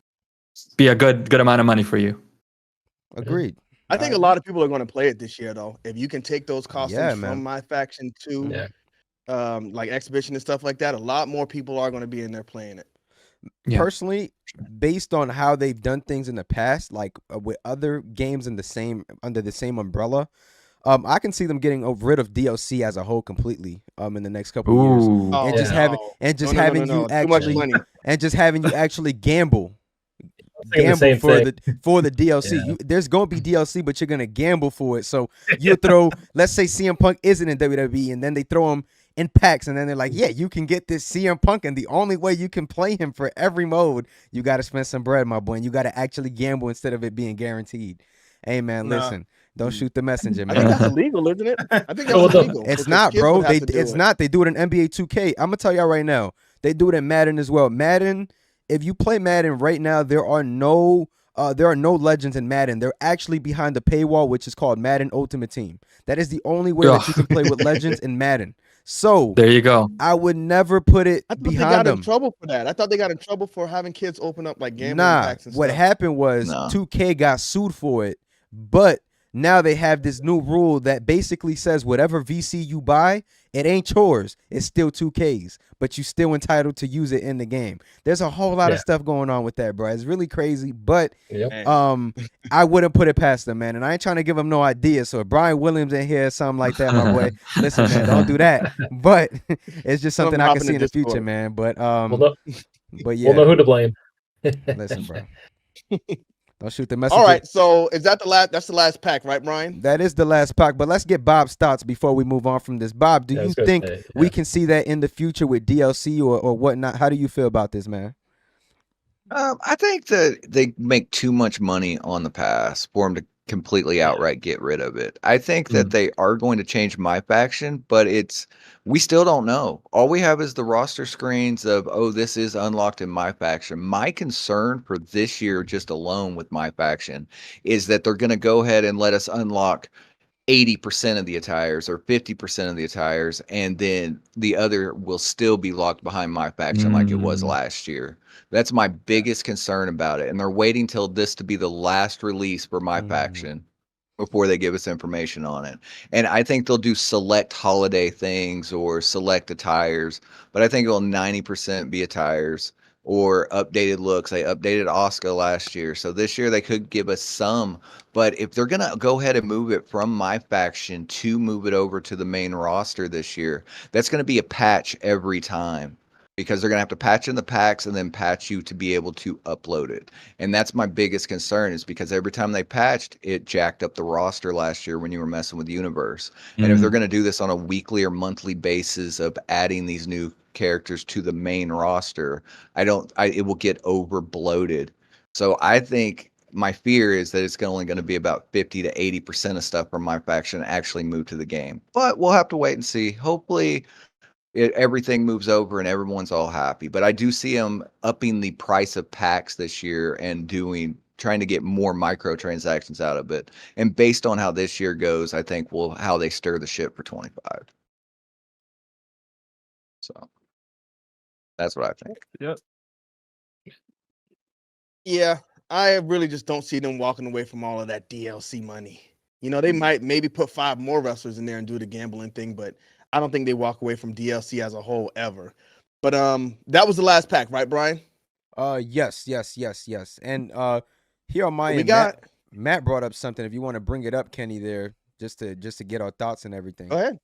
be a good amount of money for you. Agreed. I think a lot of people are going to play it this year, though. If you can take those costumes from MyFaction to like exhibition and stuff like that, a lot more people are going to be in there playing it. Yeah. Personally, based on how they've done things in the past, like with other games under the same umbrella, I can see them getting rid of DLC as a whole completely in the next couple of years, and just having you actually gamble for the DLC. Yeah. There's gonna be DLC, but you're gonna gamble for it. So you throw, let's say CM Punk isn't in WWE, and then they throw him in packs, and then they're like, yeah, you can get this CM Punk, and the only way you can play him for every mode, you got to spend some bread, my boy, and you got to actually gamble instead of it being guaranteed. Hey man, listen, don't shoot the messenger, man. I think that's illegal, isn't it? I think that's illegal. It's not, bro. It's not. They do it in NBA 2K. I'm gonna tell y'all right now. They do it in Madden as well. Madden. If you play Madden right now, there are no legends in Madden. They're actually behind the paywall, which is called Madden Ultimate Team. That is the only way that you can play with legends in Madden. So there you go. I would never put it behind them. I thought they got in trouble for that. I thought they got in trouble for having kids open up like gambling packs and what stuff. happened was 2K got sued for it, but now they have this new rule that basically says whatever VC you buy, it ain't yours. It's still 2K's, but you still entitled to use it in the game. There's a whole lot of stuff going on with that, bro. It's really crazy, but I wouldn't put it past them, man. And I ain't trying to give them no idea. So if Brian Williams in here or something like that, my boy, listen, man, don't do that. But it's just something I can see in the future, man. But but yeah, we'll know who to blame. Listen, bro. Don't shoot the messenger. All right, so is that the last? That's the last pack, right, Brian? That is the last pack. But let's get Bob's thoughts before we move on from this. Bob, do you think we can see that in the future with DLC or whatnot? How do you feel about this, man? I think that they make too much money on the pass for them to completely outright get rid of it. I think that they are going to change MyFaction, but we still don't know. All we have is the roster screens of, this is unlocked in MyFaction. My concern for this year just alone with MyFaction is that they're going to go ahead and let us unlock 80% of the attires or 50% of the attires, and then the other will still be locked behind MyFaction like it was last year. That's my biggest concern about it. And they're waiting till this to be the last release for MyFaction before they give us information on it. And I think they'll do select holiday things or select attires, but I think it'll 90% be attires or updated looks. They updated Asuka last year, so this year they could give us some. But if they're gonna go ahead and move it from MyFaction to move it over to the main roster this year, that's gonna be a patch every time, because they're gonna have to patch in the packs and then patch you to be able to upload it. And that's my biggest concern, is because every time they patched, it jacked up the roster last year when you were messing with Universe. And if they're gonna do this on a weekly or monthly basis of adding these new characters to the main roster, it will get over bloated. So I think my fear is that it's only going to be about 50 to 80% of stuff from MyFaction actually move to the game. But we'll have to wait and see. Hopefully everything moves over and everyone's all happy. But I do see them upping the price of packs this year and trying to get more microtransactions out of it. And based on how this year goes, I think how they stir the ship for 25. So that's what I think. Yep. Yeah, I really just don't see them walking away from all of that DLC money. They might maybe put 5 more wrestlers in there and do the gambling thing, but I don't think they walk away from DLC as a whole ever. But that was the last pack, right, Brian? Yes. And here on my We end, got. Matt brought up something. If you want to bring it up, Kenny, there, just to get our thoughts and everything. Go ahead.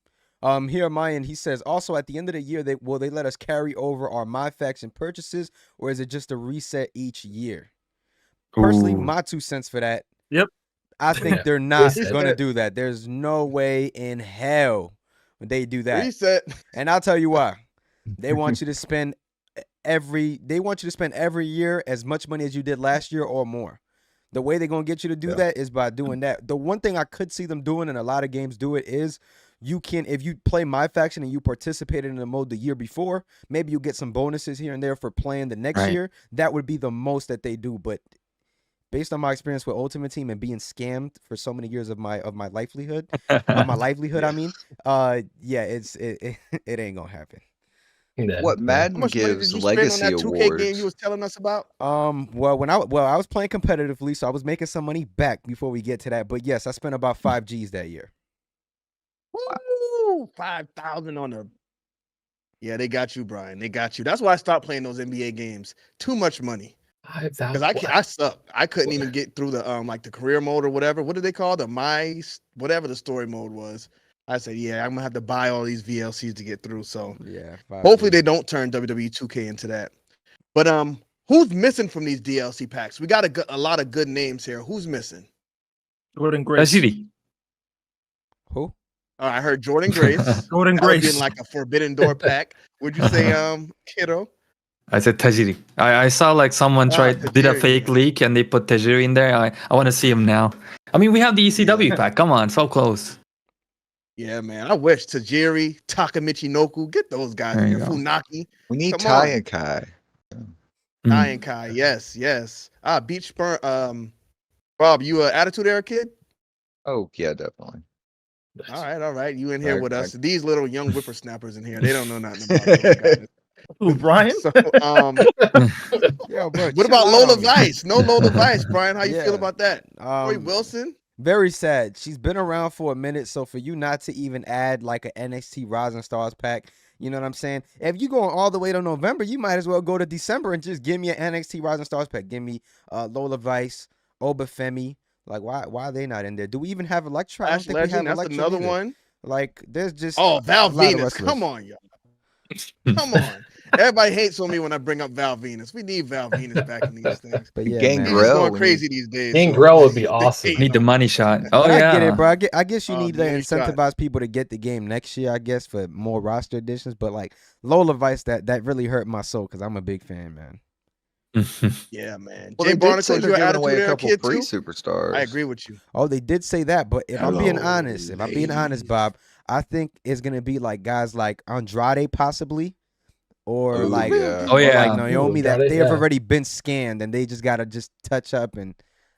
Here on my end, he says, also at the end of the year, will they let us carry over our MyFaction purchases, or is it just a reset each year? Personally, Ooh. my 2 cents for that. Yep. I think Yeah. they're not Reset. gonna do that. There's no way in hell they do that. Reset. And I'll tell you why. They want you to spend every year as much money as you did last year or more. The way they're gonna get you to do that is by doing that. The one thing I could see them doing, and a lot of games do it, is you can, if you play MyFaction and you participated in the mode the year before, maybe you get some bonuses here and there for playing the next Right. year. That would be the most that they do. But based on my experience with Ultimate Team and being scammed for so many years of my livelihood, I mean, yeah, it ain't gonna happen. Yeah, What How Madden much money did gives you spend on legacy that 2K game you awards. was telling us about? Well, I was playing competitively, so I was making some money back before we get to that. But yes, I spent about 5 G's that year. Woo! 5,000 on the. Yeah, they got you, Brian. They got you. That's why I stopped playing those NBA games. Too much money. Because I suck. I couldn't even get through the like the career mode or whatever. What do they call whatever the story mode was? I said, yeah, I'm gonna have to buy all these VLCs to get through. So Yeah. 5 hopefully G's. they don't turn WWE 2K into that. But who's missing from these DLC packs? We got a lot of good names here. Who's missing? Jordan Grace. Tajiri. Who? I heard Jordan Grace. Jordan That would be Grace. in like a Forbidden Door pack. Would you say Kero? I said Tajiri. I saw like someone did a Tajiri, fake yeah. leak and they put Tajiri in there. I want to see him now. I mean, we have the ECW pack. Come on, so close. Yeah, man. I wish Tajiri, Takamichi Noku, get those guys There in you here. go. Funaki, We need Come Ty on. and Kai. Kai Mm. and Kai. Yes. Beach Burn. Rob, you a Attitude Era kid? Oh yeah, definitely. All right. You in here Right, with us. right. These little young whippersnappers in here. They don't know nothing about those guys. Who, Brian? So, Yo, bro, what chill about out Lola on me. Vice? No Lola Vice, Brian. How you feel Yeah. about that? Roy Wilson? Very sad. She's been around for a minute, so for you not to even add like an NXT Rising Stars pack, you know what I'm saying? If you going all the way to November, you might as well go to December and just give me an NXT Rising Stars pack. Give me Lola Vice, Obafemi. Like, why are they not in there? Do we even have Elektra? I don't Ash think we have Legend. That's Elektra another either. one. Like, there's just Oh, Val a lot of Venus. wrestlers. Come on, y'all. Come on. Everybody hates on me when I bring up Val Venus. We need Val Venus back in these things. But yeah, Gangrel. man. He's going we crazy these days. Gangrel would be awesome. hating Need the on money shot. Oh But yeah. I get it, bro. I guess you Oh, need to money shot. incentivize people to get the game next year, I guess, for more roster additions. But like Lola Vice, that really hurt my soul because I'm a big fan, man. Yeah, man. Well, Jay they did say Barnacles, they're you an giving Attitude away a Era couple kid free too? superstars. I agree with you. Oh, they did say that, but if I'm being Hello, honest, ladies. Bob, I think it's gonna be like guys like Andrade possibly, or Ooh, like yeah. Oh, or yeah. like Naomi, Ooh, that Andrade, they have yeah. already been scanned and they just gotta just touch up and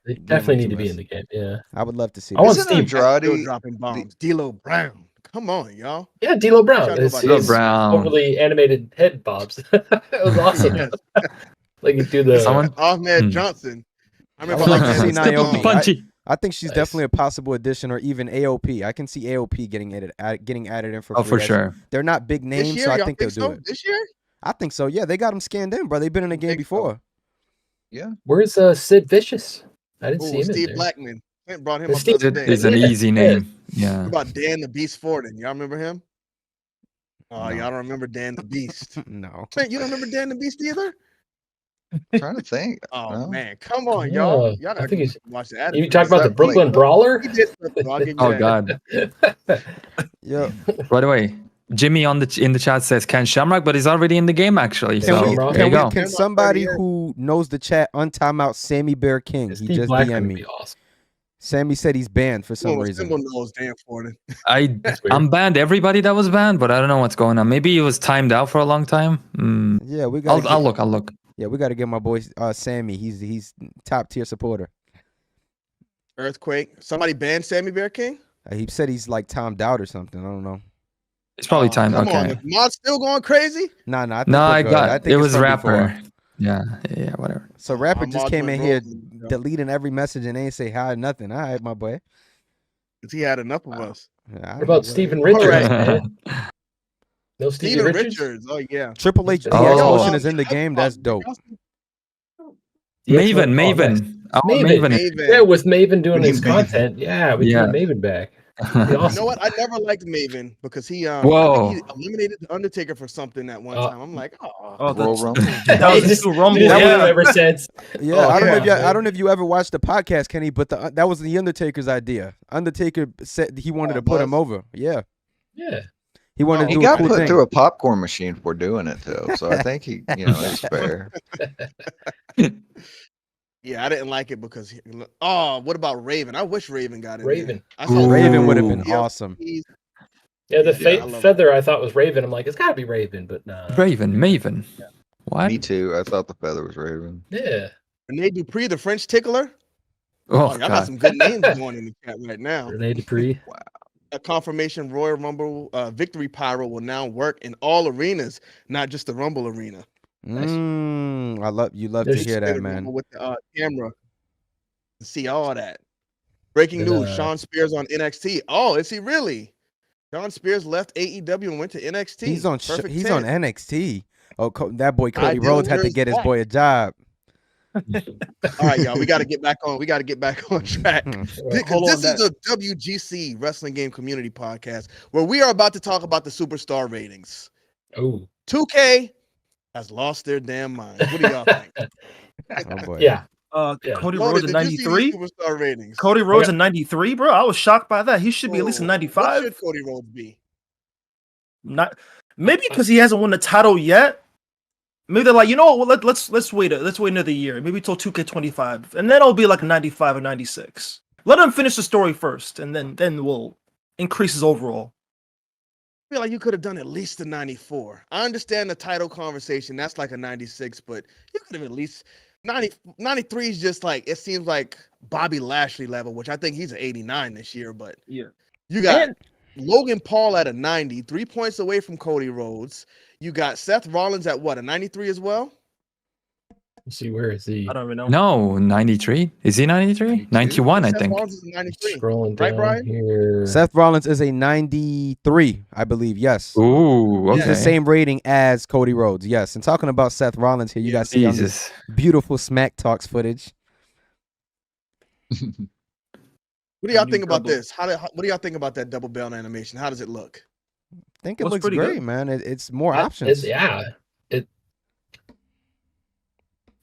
They give definitely them need to to be us. in the game. Yeah. I would love to see I want that. Isn't Steve. Still Andrade? dropping bombs. D'Lo Brown. Come on, y'all. Yeah, D'Lo Brown. y'all know His, about D'Lo his Brown. overly animated head bobs. It was awesome. Yes. Like you do the Someone. Ahmed Hmm. Johnson. I I remember would like to Ahmed see with the Naomi. bomb. Triple punchy. I think she's Nice. definitely a possible addition, or even AOP. I can see AOP getting added in for Oh, free. for sure. They're not big This names, year, so I y'all think they'll do so? it. This year? I think so. Yeah, they got them scanned in, bro. They've been in the game think so. before. Yeah. Where's Sid Vicious? I didn't see Ooh, him in Steve there. Blackman. Clint brought him The up Steve- the other day. It's an easy name. Yeah. What about Dan the Beast Forden? Y'all remember him? Oh, No. y'all don't remember Dan the Beast. No. Clint, you don't remember Dan the Beast either? Trying to think. Oh No. man, come on, y'all. Y'all I gotta think go he's. watch the You Attitude. talk about the that Brooklyn Brawler? He did something, so I'll give you Oh that. God. Yeah. By the way, Jimmy in the chat says Ken Shamrock, but he's already in the game actually. Can So we- there can you go. Can They're not somebody 38. who knows the chat untime out Sammy Bear King? He Steve just Blackman DM'd would me. be awesome. Sammy said he's banned for some Symbol reason. knows Dan Forden. That's weird. I'm banned. Everybody that was banned, but I don't know what's going on. Maybe it was timed out for a long time. Yeah, we got. I'll look. I'll look. Yeah, we got to get my boy Sammy. He's top tier supporter. Earthquake. Somebody banned Sammy Bear King? He said he's like timed out or something. I don't know. It's probably timed. Come on, Okay. the mod's still going crazy? Nah. I think No, we're I good. got. I think It it's was from rapper. before. Yeah, whatever. So rapper Our just mod came went in here rogue, you know, deleting every message and ain't say hi or nothing. All right, my boy. 'cause he had enough of us. Yeah, What about Steven All Richards, right. man? No Steven Steven Richards? Oh yeah. Triple H Oh. DS Oh. motion is in the game. That's dope. Maven, Oh, nice. Maven. Oh, Maven. Maven. Maven. Yeah, with Maven doing We his need Maven. content, yeah, we Yeah. can get Maven back. Be You awesome. know what? I never liked Maven because he I Whoa. think he eliminated the Undertaker for something at one time. I'm like, Oh, Royal that's Rumble. 2002 Rumble. You just hate Yeah. him ever since. Yeah, Oh, I don't know if yeah. you, I don't know if you ever watched the podcast, Kenny, but that was the Undertaker's idea. Undertaker said he wanted to put him over. Yeah, Yeah. he wanted to He do a got cool put thing. through a popcorn machine for doing it though, so I think he, is fair. yeah, I didn't like it because what about Raven? I wish Raven got in Raven. there. I saw Raven would have Ooh. been Yeah. awesome. Yeah, the Yeah, I love feather I thought was Raven. I'm like, it's gotta be Raven, but nah. Raven, Maven. What? Me too. I thought the feather was Raven. Yeah. Rene Dupree, the French tickler. Oh, Y'all got God. some good names going in the chat right now. Rene Dupree. A confirmation Royal Rumble victory pyro will now work in all arenas, not just the Rumble arena. I love to There's- hear Spin that, a man. Rumble with the camera to see all that. Breaking Then, news: Sean Spears on NXT. Oh, is he really? Sean Spears left AEW and went to NXT. He's on Perfect he's 10. on NXT. Oh, that boy Cody Ideal Rhodes had to winner is get his back. boy a job. All right, y'all. We got to get back on. We got to get back on track. Hold This on, is the WGC Wrestling Game Community Podcast where we are about to talk about the superstar ratings. Oh. 2K has lost their damn minds. What do y'all think? Oh boy. Yeah. Cody Loaded, Rhodes in did you see these '93. superstar ratings? Cody Rhodes in '93, bro. I was shocked by that. He should be at least in What '95. should Cody Rhodes be? Not maybe because he hasn't won the title yet. Maybe they're like, you know what? Let's wait another year. Maybe till 2K25, and then it'll be like a 95 or 96. Let him finish the story first, and then we'll increase his overall. I feel like you could have done at least a 94. I understand the title conversation. That's like a 96, but you could have at least 93 is just like, it seems like Bobby Lashley level, which I think he's an 89 this year, but Yeah. you got Logan Paul at a 90, 3 points away from Cody Rhodes. You got Seth Rollins at what, a 93 as well? Let's see, where is he? I don't even know. No, 93. Is he 93? 91, I Seth think. Rollins is a 93. Scrolling Right, down Bryan? here. Seth Rollins is a 93, I believe. Yes. Ooh, He's okay. the same rating as Cody Rhodes. Yes. And talking about Seth Rollins here, you guys see on this Jesus. beautiful Smack Talks footage. What do y'all New think about double. this? What do y'all think about that double belt animation? How does it look? I think it Looks looks pretty great, good. man. It's more I- options.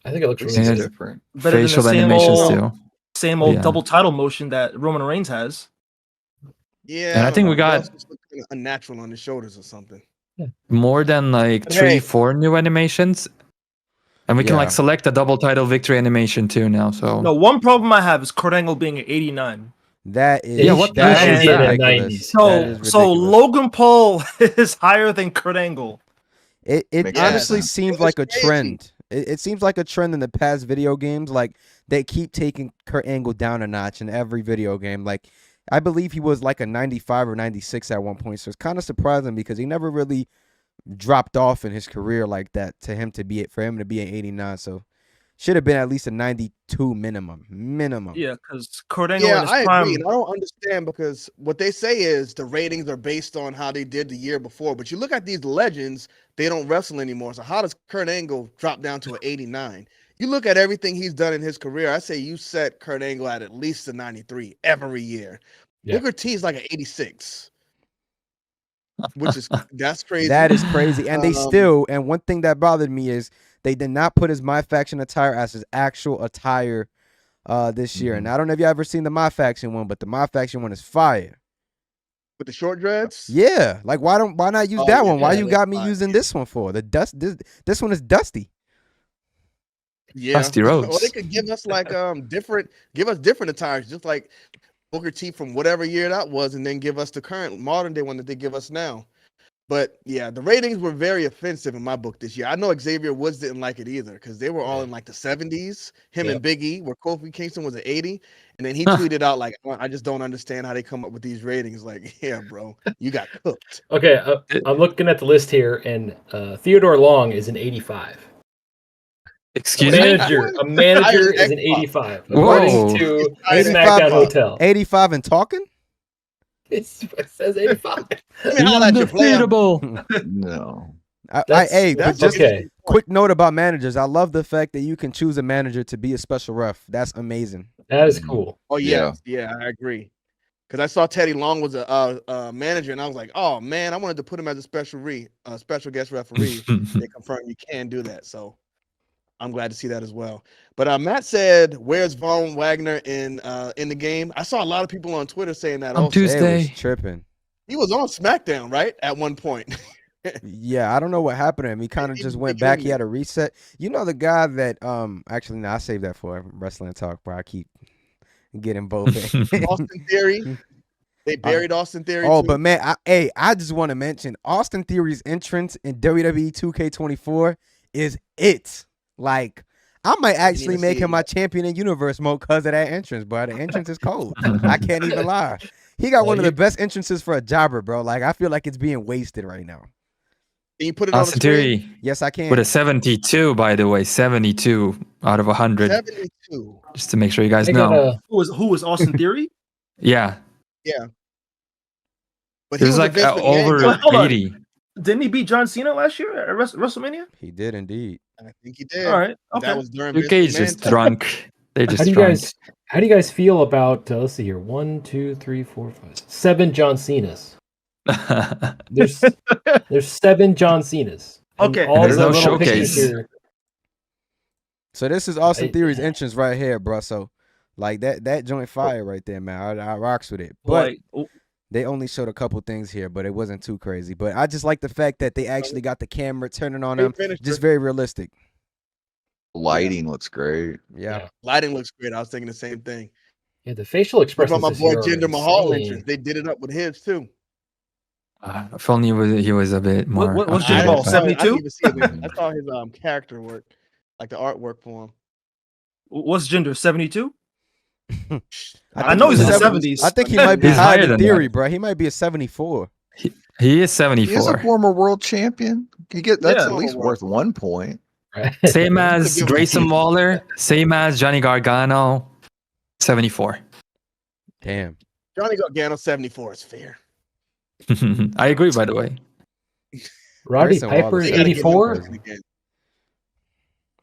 I think it looks This really is Yeah. good. different. Better than the Facial same animations old, too. same old Yeah. double title motion that Roman Reigns has. Yeah, And I don't think know. we got- It also look kinda unnatural on his shoulders or something. More than like But 3, hey. 4 new animations. And we can Yeah. like select a double title victory animation too now. So No, one problem I have is Kurt Angle being at 89. That is Yeah, what that the is hell is that? ridiculous. So That is so ridiculous. Logan Paul is higher than Kurt Angle. It Makes honestly sense. seems It was like a crazy. trend. It seems like a trend in the past video games. Like they keep taking Kurt Angle down a notch in every video game. Like I believe he was like a 95 or 96 at one point. So it's kind of surprising because he never really dropped off in his career like that for him to be an 89. So should have been at least a 92 minimum. Yeah, because Kurt Angle in Yeah, his I prime. agree. And I don't understand because what they say is the ratings are based on how they did the year before. But you look at these legends, they don't wrestle anymore. So how does Kurt Angle drop down to an 89? You look at everything he's done in his career, I say you set Kurt Angle at least a 93 every year. Yeah. Booker T is like an 86. Which is that's crazy. That is crazy. And they Um, still, and one thing that bothered me is they did not put his MyFaction attire as his actual attire this year. And I don't know if you ever seen the MyFaction one, but the MyFaction one is fire. with the short dreads. Yeah. Like why not use Oh, that yeah, one? Why yeah, you that's got me fire. using this one for? This one is dusty. Yeah. Dusty Rhodes. Or they could give us like different attires, just like Booker T from whatever year that was, and then give us the current modern day one that they give us now. But yeah, the ratings were very offensive in my book this year. I know Xavier Woods didn't like it either because they were all in like the 70s. Him and Big E, where Kofi Kingston was at 80, and then he tweeted out like, "I just don't understand how they come up with these ratings." Like, yeah, bro, you got cooked. Okay, I'm looking at the list here, and Theodore Long is an 85. Excuse a me? manager is an Xbox. 85. Whoa. According to 85 SmackDown Hotel. 85 and talking? It says 85. I mean, how that you play 'em. Undefeatable. No. Hey, That's but just okay. quick note about managers. I love the fact that you can choose a manager to be a special ref. That's amazing. That is cool. Oh Yeah. yeah, I agree. Because I saw Teddy Long was a manager, and I was like, oh man, I wanted to put him as a special guest referee. They confirmed you can do that, so I'm glad to see that as well. But Matt said, "Where's Von Wagner in the game?" I saw a lot of people on Twitter saying that. On Also, Tuesday. They was tripping. he was on SmackDown, right, at one point. Yeah, I don't know what happened to him. He kind of He- just he went came back. He in. had a reset. You know the guy that actually no, I saved that for wrestling talk, bro. I keep getting both. Austin Theory. They buried Austin Theory. Oh, too. but man, I just want to mention Austin Theory's entrance in WWE 2K24 is it. Like, I might actually to make see him it my yet. champion in universe mode because of that entrance, bro. The entrance is cold. I can't even lie. He got Well, one of you- the best entrances for a jobber, bro. Like, I feel like it's being wasted right now. Can you put it on the Austin screen? Theory Yes, I can. with a 72, by the way, 72 out of 100. 72. Just to make sure you guys They know. got a Who was Austin Theory? Yeah, But it was a like Vince McMahon over guy. Hold on. 80. Didn't he beat John Cena last year at WrestleMania? He did indeed. I think he did. All right. That Okay. was during 2K Vince is just McMahon's time. drunk. They're just How do you drunk. guys feel about let's see here 1, 2, 3, 4, 5, 7 John Cenas? There's 7 John Cenas. And Okay. all There's the no little pictures showcase. here- So this is Austin I- Theory's entrance right here, bro. So like that joint fire right there, man. I rocks with it. But Like, they only showed a couple things here, but it wasn't too crazy. But I just like the fact that they actually got the camera turning on Great them. finisher. Just very realistic. Lighting looks great. Yeah. Lighting looks great. I was thinking the same thing. Yeah, the facial What expressions. about my this boy year are Jinder Mahal insane. entrance? They did it up with his too. If only he was a bit more. What was updated, Jinder Mahal, but- 72? I didn't even see it. I saw his character work, like the artwork for him. what's gender? 72? I think know he's in the seven- 70s. I think he might be He's higher higher than than Theory, that. bro. He might be a 74. He is He is a 74. former world champion. That's Yeah. at least worth 1 point. Right? Same as good Grayson one. Waller. Same as Johnny Gargano. 74. Damn. Johnny Gargano 74 is fair. I agree, by the way. Roddy Grayson Piper Waller is They gotta give him 84. credit again.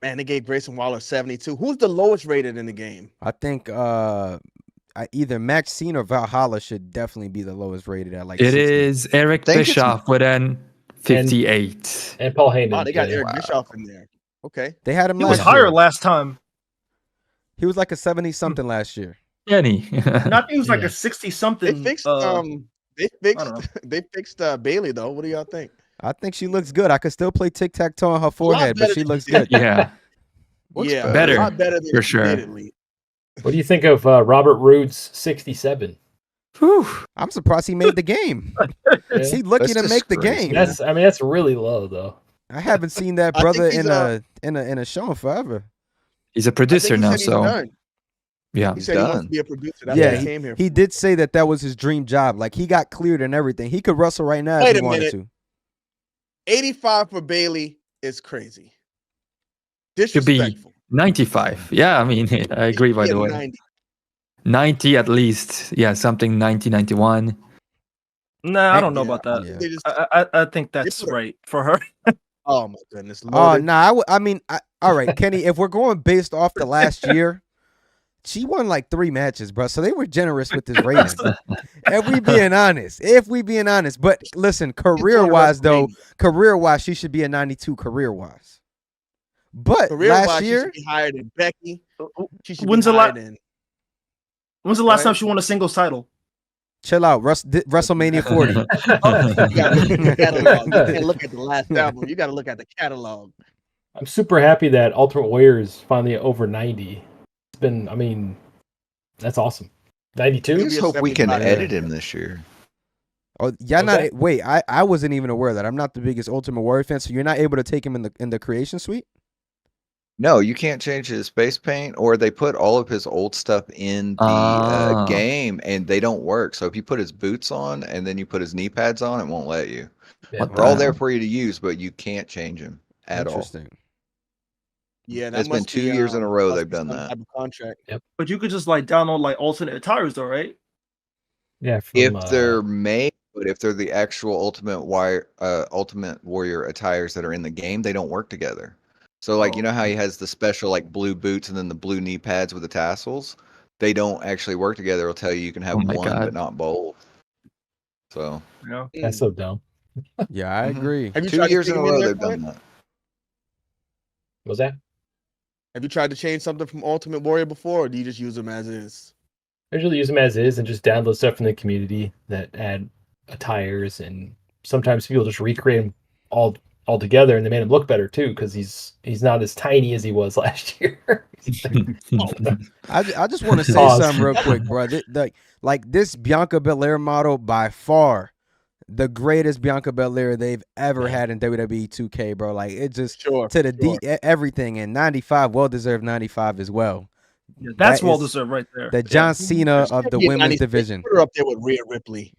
Man, they gave Grayson Waller 72. Who's the lowest rated in the game? I think either Maxine or Valhalla should definitely be the lowest rated at like It 60. is Eric Think it's- Bischoff with an 58. And Paul Heyman. Oh, they got yeah. Eric Bischoff in there. Okay. They had him He last was higher year. last time. He was like a 70-something last year. Jenny. And I think he was like Yeah. a 60 They something. fixed they don't know. fixed Bailey though. What do y'all think? I think she looks good. I could still play tic-tac-toe on her forehead, but better she than looks she did. good. Yeah. Looks Yeah, better, a lot better than for she sure. did, at least. What do you think of Robert Roode's 67? Whew. I'm surprised he made the game. Yeah. He lucky That's to make the disgraceful. game. That's really low though. I haven't seen that I think brother he's, in a show in forever. He's a I think producer he now, said he's so done. yeah. He said he wants done. to be a producer. That's Yeah, what he came here. He did say that did was his dream job. Like he got cleared and everything. He could wrestle right now Wait if he a wanted minute. to. 85 for Bailey is crazy. Should be Disrespectful. 95. Yeah, I mean, I agree, by the way. 90. 90 at least. Yeah, something 90, 91. Nah, I don't know Yeah, about that. Yeah. They just, I think that's put her- right for her. oh my goodness. Oh Loaded. nah, all right, Kenny. If we're going based off the last year, she won like 3 matches, bro. So they were generous with this rating. If we being honest, but listen, career wise though, she should be a 92 career wise. But Career-wise, last she year, should be higher than Becky. She should When's be the higher la- than When's the last Right. time she won a singles title? chill out. WrestleMania 40. You gotta look at the catalog. You can't look at the last album. You gotta look at the catalog. I'm super happy that Ultimate Warrior is finally over 90. It's been, I mean, that's awesome. I 92? just hope we can 75. edit him this year. Oh, y'all Okay. not wait. I wasn't even aware of that. I'm not the biggest Ultimate Warrior fan, so you're not able to take him in the creation suite. No, you can't change his face paint, or they put all of his old stuff in the Ah. game and they don't work. So if you put his boots on and then you put his knee pads on, it won't let you. Yeah. What They're all the there hell? for you to use, but you can't change him at all. Interesting. Yeah, that It's been must 2 be, years in a row must they've be done some that. type of contract. But you could just like download like alternate attires though, right? Yeah. From, If they're made but if they're the actual Ultimate Warrior attires that are in the game, they don't work together. So like, you know how he has the special like blue boots and then the blue knee pads with the tassels? They don't actually work together. It'll tell you can have Oh my one God. but not both. So Yeah. That's so dumb. Yeah, I Mhm. agree. Have you 2 tried to years stick in a him in row there, they've done Clint? that. What was that? Have you tried to change something from Ultimate Warrior before, or do you just use them as is? I usually use them as is and just download stuff from the community that add attires, and sometimes people just recreate them all together, and they made him look better too because he's not as tiny as he was last year. I just want to say Pause. something real quick, bro. Like this Bianca Belair model, by far the greatest Bianca Belair they've ever had in WWE 2K, bro. Like it just Sure. to the everything, and 95, well deserved 95 as well. Yeah, that's That well is deserved right there. The Yeah. John Cena of the Get women's 96. division. Put her up there with Rhea Ripley.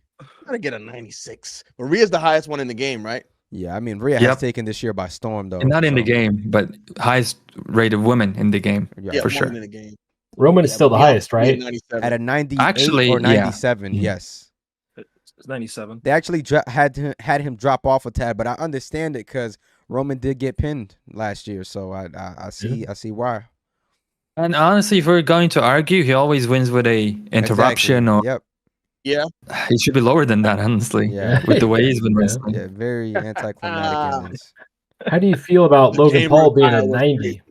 Gotta get a 96. But Rhea's the highest one in the game, right? Yeah, I mean Rhea has Yep. taken this year by storm, though. And not in the so, game, but highest rated woman in the game. yeah. Yeah, for woman sure. in the game. Roman is Yeah, still but the highest, Bianca right? 97. At a 98 Actually, or yeah. 97, Mhm. yes. It's 97. They actually had him drop off a tad, but I understand it because Roman did get pinned last year, so I see why. And honestly, if we're going to argue, he always wins with a interruption, Exactly. or Yep. he should be lower than that, honestly. Yeah. With the way he's been Yeah. wrestling. Yeah, very anticlimactic endings. How do you feel about The Logan chamber Paul being a attire was 90?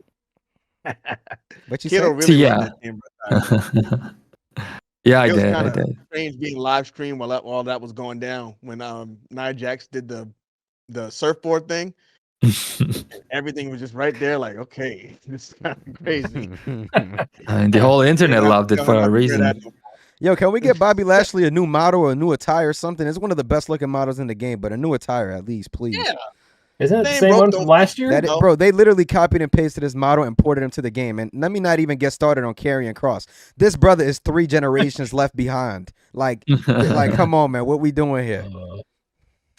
What you Kero say? really See, loved yeah. that chamber attire. Yeah, I It was did. kind I of did. strange being live streamed while all that was going down when Nia Jax did the surfboard thing. Everything was just right there, like, okay, this is kind of crazy. I mean, the whole They internet don't have loved to- it don't for have a to wear that reason. no more. Yo, can we get Bobby Lashley a new model or a new attire or something? It's one of the best looking models in the game, but a new attire at least, please. Yeah, Isn't that the Same same broke, one don't from last year? That No. bro, they literally copied and pasted this model and ported him to the game. And let me not even get started on Karrion Kross. This brother is 3 generations left behind. Like, come on, man, what we doing here?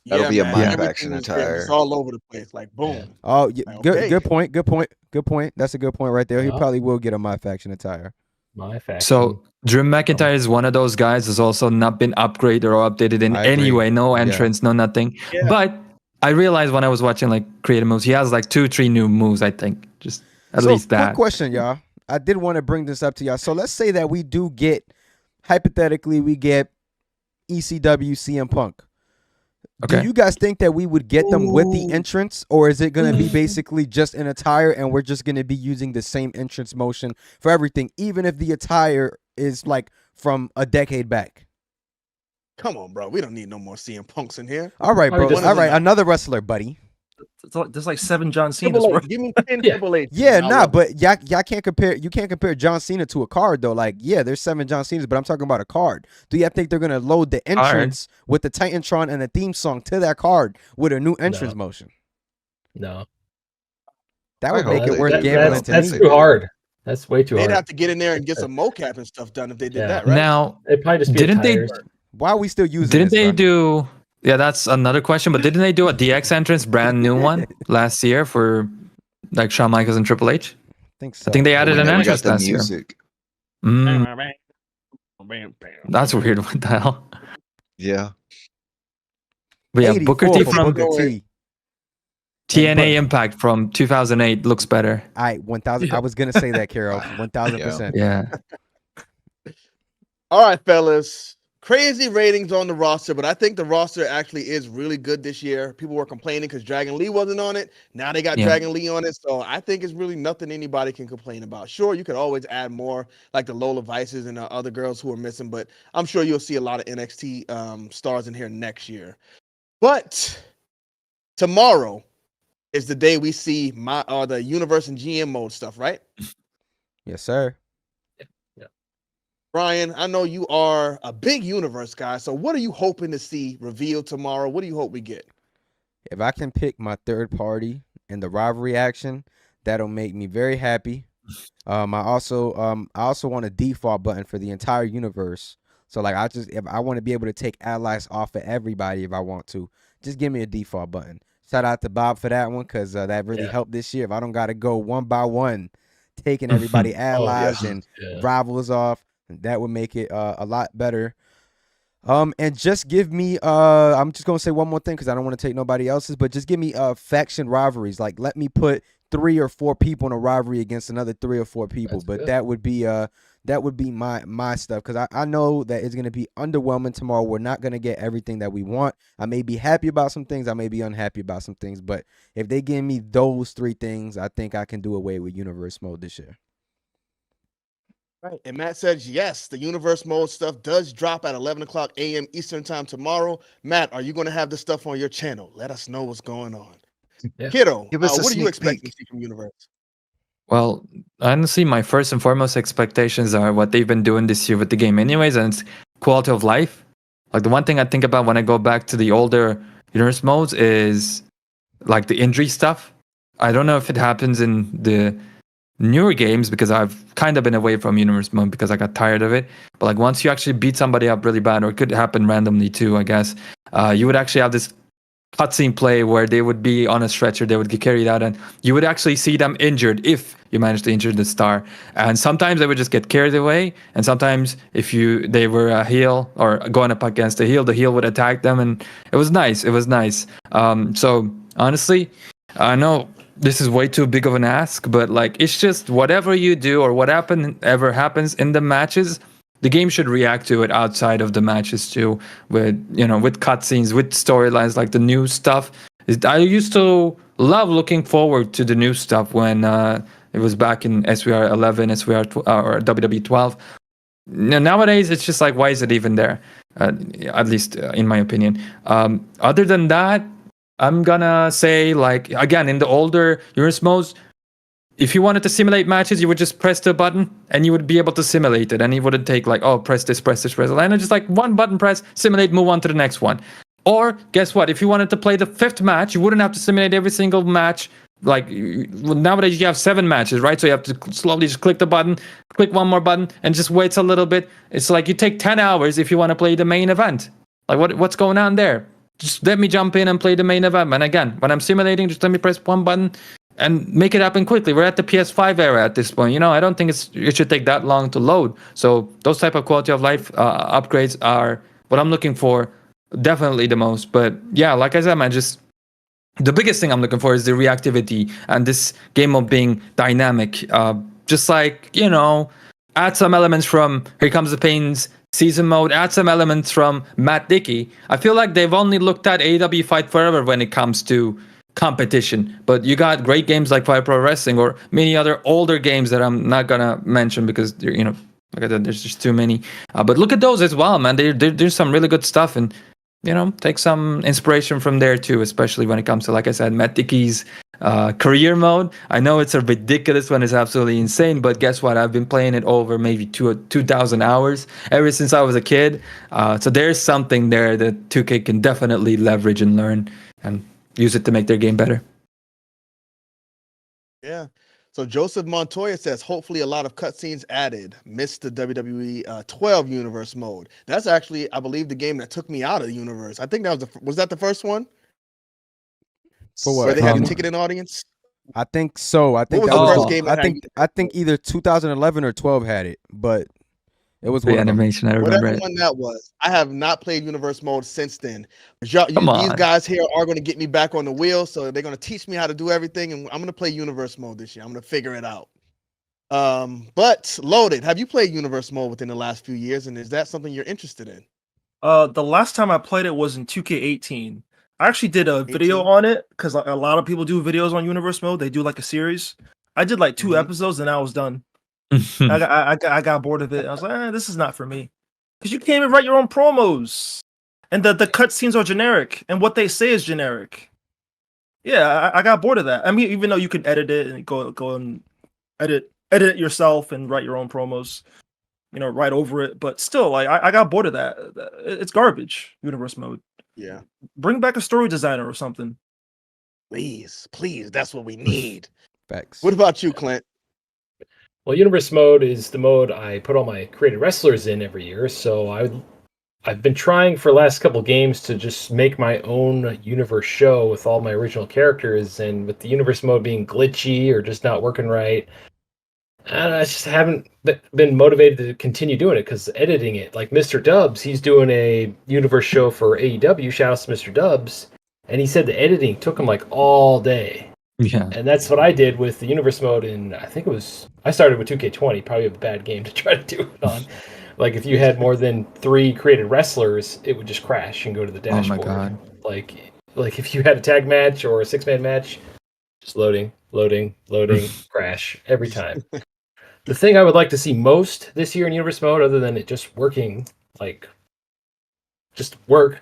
That'll be a man, Yeah. everything MyFaction was there, just attire. all over the place, like boom. Oh, yeah, Like, good, okay. good point, good point, good point. That's a good point right there. He Yeah. probably will get a MyFaction attire. MyFaction. So Drew McIntyre is one of those guys who's also not been upgraded or updated in I any agree. way. No Yeah. entrance, no nothing. Yeah. But I realized when I was watching like creative moves, he has like 2-3 new moves. I think just at least Quick that. question, y'all. I did want to bring this up to y'all. So let's say that we do get, hypothetically, we get ECW CM Punk. Okay. Do you guys think that we would get them with the entrance, or is it going to be basically just an attire and we're just going to be using the same entrance motion for everything, even if the attire is like from a decade back? Come on, bro. We don't need no more CM Punks in here. All right, Probably bro. just All right, enough. another wrestler, buddy. There's like 7 John Cena's, Triple bro. H. Give me 10 Yeah. Triple H. Yeah, I nah, love it. but y'all can't compare. You can't compare John Cena to a card though. Like, yeah, there's 7 John Cenas, but I'm talking about a card. Do you think they're gonna load the entrance with the Titantron and the theme song to that card with a new entrance motion? No. That I would make hope it they worth do. gambling to That's me. too hard. That's way too They'd hard. have to get in there and get some mocap and stuff done if they did Yeah. that, right? Now, It'd probably just be Didn't they- attires. Why are we still using? didn't this, they Ronnie? do? Yeah, that's another question. But didn't they do a DX entrance, brand new one, last year for like Shawn Michaels and Triple H? I think so. I think they added We an never entrance got the last year. music. Mm, that's weird. What the hell? Yeah. But yeah, 84 Booker T for from Booker T. TNA Impact from 2008 looks better. All right, 1,000. I was gonna say that, Carol. 1,000%. Yeah. All right, fellas. Crazy ratings on the roster, but I think the roster actually is really good this year. People were complaining because Dragon Lee wasn't on it. Now they got Yeah. Dragon Lee on it. So I think it's really nothing anybody can complain about. Sure, you could always add more, like the Lola Vices and the other girls who are missing, but I'm sure you'll see a lot of NXT stars in here next year. But tomorrow is the day we see the Universe and GM mode stuff, right? Yes, sir. Bryan, I know you are a big Universe guy, so what are you hoping to see revealed tomorrow? What do you hope we get? If I can pick my third party in the rivalry action, that'll make me very happy. I also want a default button for the entire universe. So like if I want to be able to take allies off of everybody if I want to, just give me a default button. Shout out to Bob for that one because that really helped this year. If I don't got to go one by one, taking everybody allies and rivals off, that would make it a lot better. And just give me I'm just gonna say one more thing because I don't want to take nobody else's, but just give me faction rivalries. Like let me put 3 or 4 people in a rivalry against another 3 or 4 people. That's But good. that would be my stuff because I know that it's gonna be underwhelming tomorrow. We're not gonna get everything that we want. I may be happy about some things, I may be unhappy about some things, but if they give me those 3 things, I think I can do away with universe mode this year. Right. And Matt says, yes, the universe mode stuff does drop at 11 o'clock a.m. Eastern time tomorrow. Matt, are you going to have this stuff on your channel? Let us know what's going on. Yeah. Kiddo, Give us a what are you sneak expecting peek. to see from universe? Well, honestly, my first and foremost expectations are what they've been doing this year with the game, anyways, and it's quality of life. Like the one thing I think about when I go back to the older universe modes is like the injury stuff. I don't know if it happens in the newer games because I've kind of been away from universe mode because I got tired of it. But like once you actually beat somebody up really bad, or it could happen randomly too, I guess, you would actually have this cutscene play where they would be on a stretcher, they would get carried out, and you would actually see them injured if you managed to injure the star. And sometimes they would just get carried away, and sometimes if they were a heel or going up against the heel would attack them, and it was nice. It was nice. So honestly, I know this is way too big of an ask, but like it's just whatever you do or what ever happens in the matches, the game should react to it outside of the matches too, with with cutscenes, with storylines, like the new stuff. I used to love looking forward to the new stuff when it was back in SVR 11, SVR or WWE 12. Nowadays, it's just like, why is it even there? At least in my opinion. Other than that, I'm gonna say, like, again, in the older Eurus modes, if you wanted to simulate matches, you would just press the button and you would be able to simulate it. And it wouldn't take like, oh, press this, press that. And just like one button press, simulate, move on to the next one. Or guess what? If you wanted to play the 5th match, you wouldn't have to simulate every single match. Like nowadays you have 7 matches, right? So you have to slowly just click the button, click one more button, and just wait a little bit. It's like you take 10 hours if you want to play the main event. Like what's going on there? Just let me jump in and play the main event. And again, when I'm simulating, just let me press one button and make it happen quickly. We're at the PS5 era at this point. I don't think it should take that long to load. So those type of quality of life upgrades are what I'm looking for, definitely the most. But yeah, like I said, man, just the biggest thing I'm looking for is the reactivity and this game of being dynamic. Just like, add some elements from Here Comes the Pain's season mode, add some elements from Matt Dickey. I feel like they've only looked at AEW Fight Forever when it comes to competition, but you got great games like Fire Pro Wrestling or many other older games that I'm not gonna mention because like I said, there's just too many. But look at those as well, man. There's some really good stuff, and take some inspiration from there too, especially when it comes to, like I said, Matt Dickey's career mode. I know it's a ridiculous one, it's absolutely insane, but guess what? I've been playing it over maybe 2,000 hours ever since I was a kid. So there's something there that 2K can definitely leverage and learn and use it to make their game better. Yeah. So Joseph Montoya says, hopefully a lot of cutscenes added. Missed the WWE 12 universe mode. That's actually, I believe, the game that took me out of the universe. I think that was that the first one? For what? Where they had the ticketing audience? I think so. I think was that the was first game I that think I think either 2011 or 12 had it, but it was The one of them. animation, I remember Whatever it. one that was. I have not played universe mode since then. These on. guys here are going to get me back on the wheel, so they're going to teach me how to do everything, and I'm going to play universe mode this year. I'm going to figure it out. But Loaded, have you played universe mode within the last few years, and is that something you're interested in? The last time I played it was in 2K18. I actually did a video 18? on it because a lot of people do videos on universe mode. They do like a series. I did like 2 Mhm. episodes and I was done. I got bored of it. I was like, this is not for me. Because you can't even write your own promos. And the cutscenes are generic. And what they say is generic. Yeah, I got bored of that. I mean, even though you can edit it and go and edit it yourself and write your own promos, write over it. But still, like I got bored of that. It's garbage, universe mode. Yeah. Bring back a story designer or something. Please, that's what we need. Facts. What about you, Clint? Well, universe mode is the mode I put all my created wrestlers in every year. So I've been trying for the last couple games to just make my own universe show with all my original characters, and with the universe mode being glitchy or just not working right, I just haven't been motivated to continue doing it because editing it, like Mr.Dubbs, he's doing a universe show for AEW. Shout out to Mr.Dubbs, and he said the editing took him like all day, Yeah. and that's what I did with the universe mode. And I think I started with 2K20, probably a bad game to try to do it on. Like if you had more than 3 created wrestlers, it would just crash and go to the Oh my dashboard. god. Like if you had a tag match or a 6-man match, just loading, crash every time. The thing I would like to see most this year in universe mode, other than it just working, like just work,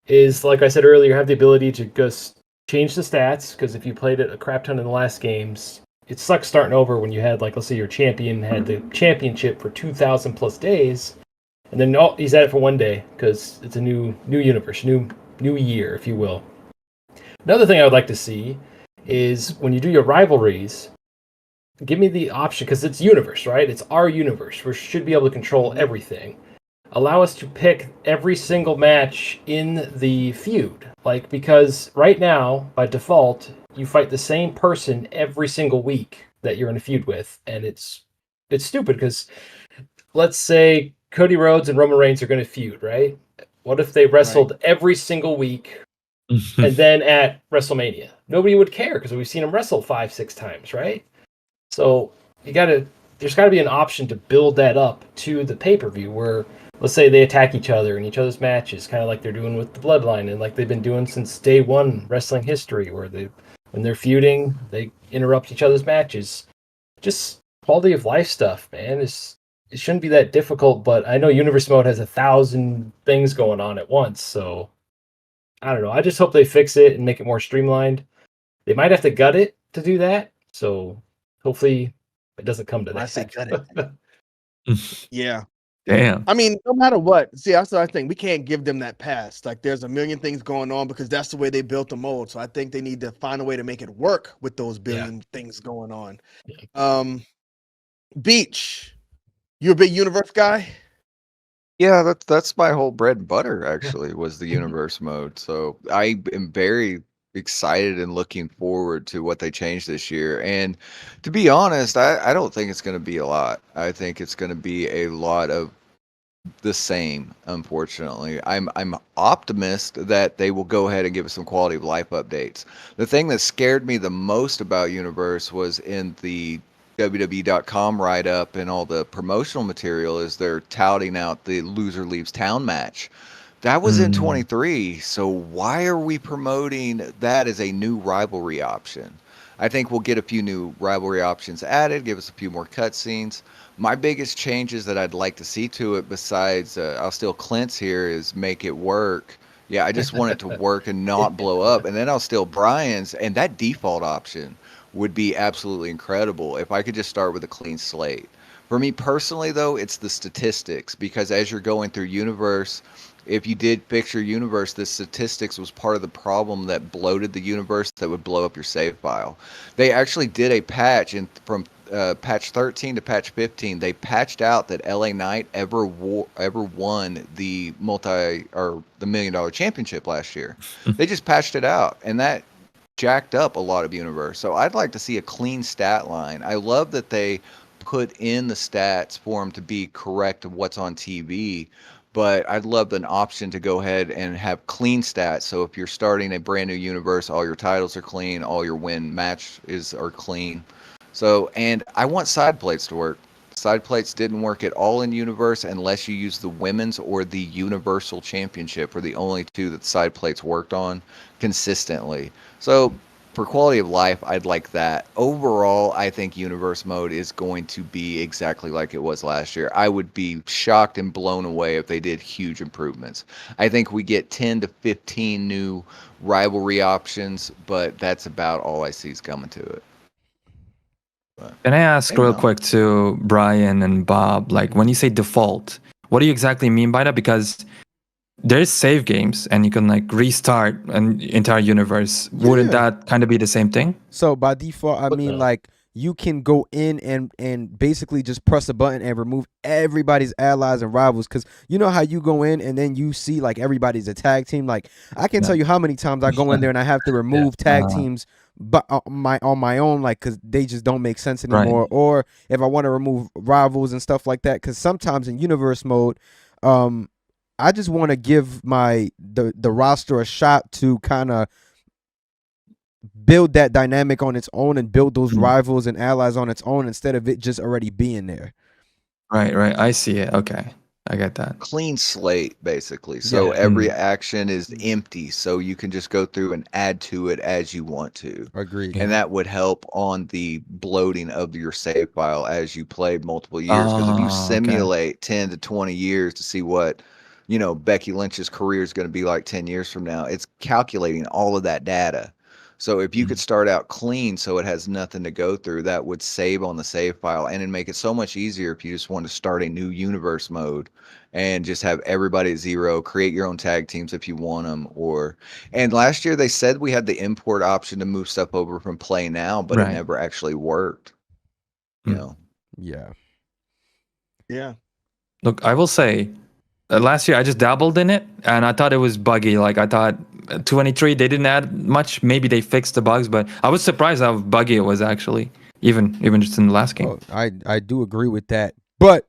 is like I said earlier, have the ability to just change the stats. Because if you played it a crap ton in the last games, it sucks starting over when you had, like, let's say your champion had the championship for 2,000 plus days, and then he's at it for 1 day because it's a new universe, new year, if you will. Another thing I would like to see is when you do your rivalries, give me the option, because it's universe, right? It's our universe. We should be able to control everything. Allow us to pick every single match in the feud. Like, because right now, by default, you fight the same person every single week that you're in a feud with. And it's stupid because let's say Cody Rhodes and Roman Reigns are going to feud, right? What if they wrestled every single week and then at WrestleMania? Nobody would care because we've seen them wrestle 5-6 times, right? So there's got to be an option to build that up to the pay-per-view where, let's say they attack each other in each other's matches, kind of like they're doing with the Bloodline and like they've been doing since day one wrestling history, where when they're feuding, they interrupt each other's matches. Just quality of life stuff, man. It shouldn't be that difficult, but I know Universe Mode has 1,000 things going on at once, so I don't know. I just hope they fix it and make it more streamlined. They might have to gut it to do that, so hopefully it doesn't come to that. I say cut it. Yeah. Damn. I mean, no matter what, see, that's the other thing. We can't give them that pass. Like, there's a million things going on because that's the way they built the mold. So I think they need to find a way to make it work with those billion things going on. Beach, you a big universe guy? Yeah, that's my whole bread and butter actually was the universe mode. So I am very excited and looking forward to what they changed this year. And to be honest, I don't think it's going to be a lot. I think it's going to be a lot of the same, unfortunately. I'm optimist that they will go ahead and give us some quality of life updates. The thing that scared me the most about Universe was in the WWE.com write-up and all the promotional material is they're touting out the loser leaves town match. That was in 23, so why are we promoting that as a new rivalry option? I think we'll get a few new rivalry options added, give us a few more cutscenes. My biggest changes that I'd like to see to it, besides I'll steal Clint's here, is make it work. Yeah, I just want it to work and not blow up. And then I'll steal Bryan's, and that default option would be absolutely incredible if I could just start with a clean slate. For me personally, though, it's the statistics, because as you're going through Universe, if you did fix your Universe, the statistics was part of the problem that bloated the Universe that would blow up your save file. They actually did a patch from patch 13 to patch 15. They patched out that LA Knight ever won the $1 million championship last year. They just patched it out, and that jacked up a lot of Universe. So I'd like to see a clean stat line. I love that they put in the stats for them to be correct to what's on TV, but I'd love an option to go ahead and have clean stats. So if you're starting a brand new Universe, all your titles are clean, all your win matches are clean. So, and I want side plates to work. Side plates didn't work at all in Universe unless you use the women's or the Universal Championship were the only two that side plates worked on consistently. So for quality of life, I'd like that. Overall, I think Universe mode is going to be exactly like it was last year. I would be shocked and blown away if they did huge improvements. I think we get 10 to 15 new rivalry options, but that's about all I see is coming to it. Can I ask real quick to Bryan and Bob, like when you say default, what do you exactly mean by that? Because there's save games and you can like restart an entire universe. Wouldn't that kind of be the same thing? So by default, I mean like you can go in and basically just press a button and remove everybody's allies and rivals. Because you know how you go in and then you see like everybody's a tag team. Like I can Yeah. tell you how many times I go in there and I have to remove tag teams, but on my own, like because they just don't make sense anymore. Right. Or if I want to remove rivals and stuff like that. Because sometimes in universe mode, I just want to give the roster a shot to kind of build that dynamic on its own and build those rivals and allies on its own instead of it just already being there. Right. I see it. Okay. I get that. Clean slate, basically. So Yeah. every action is empty, so you can just go through and add to it as you want to. Agreed. And that would help on the bloating of your save file as you play multiple years. Because if you simulate 10 to 20 years to see what, Becky Lynch's career is going to be like 10 years from now, it's calculating all of that data. So if you could start out clean so it has nothing to go through, that would save on the save file and it'd make it so much easier if you just want to start a new universe mode and just have everybody at 0, create your own tag teams if you want them. And last year they said we had the import option to move stuff over from Play Now, but it never actually worked. Yeah. Yeah. Look, I will say, last year I just dabbled in it and I thought it was buggy. Like I thought 23 they didn't add much. Maybe they fixed the bugs, but I was surprised how buggy it was actually, even just in the last game. I do agree with that. But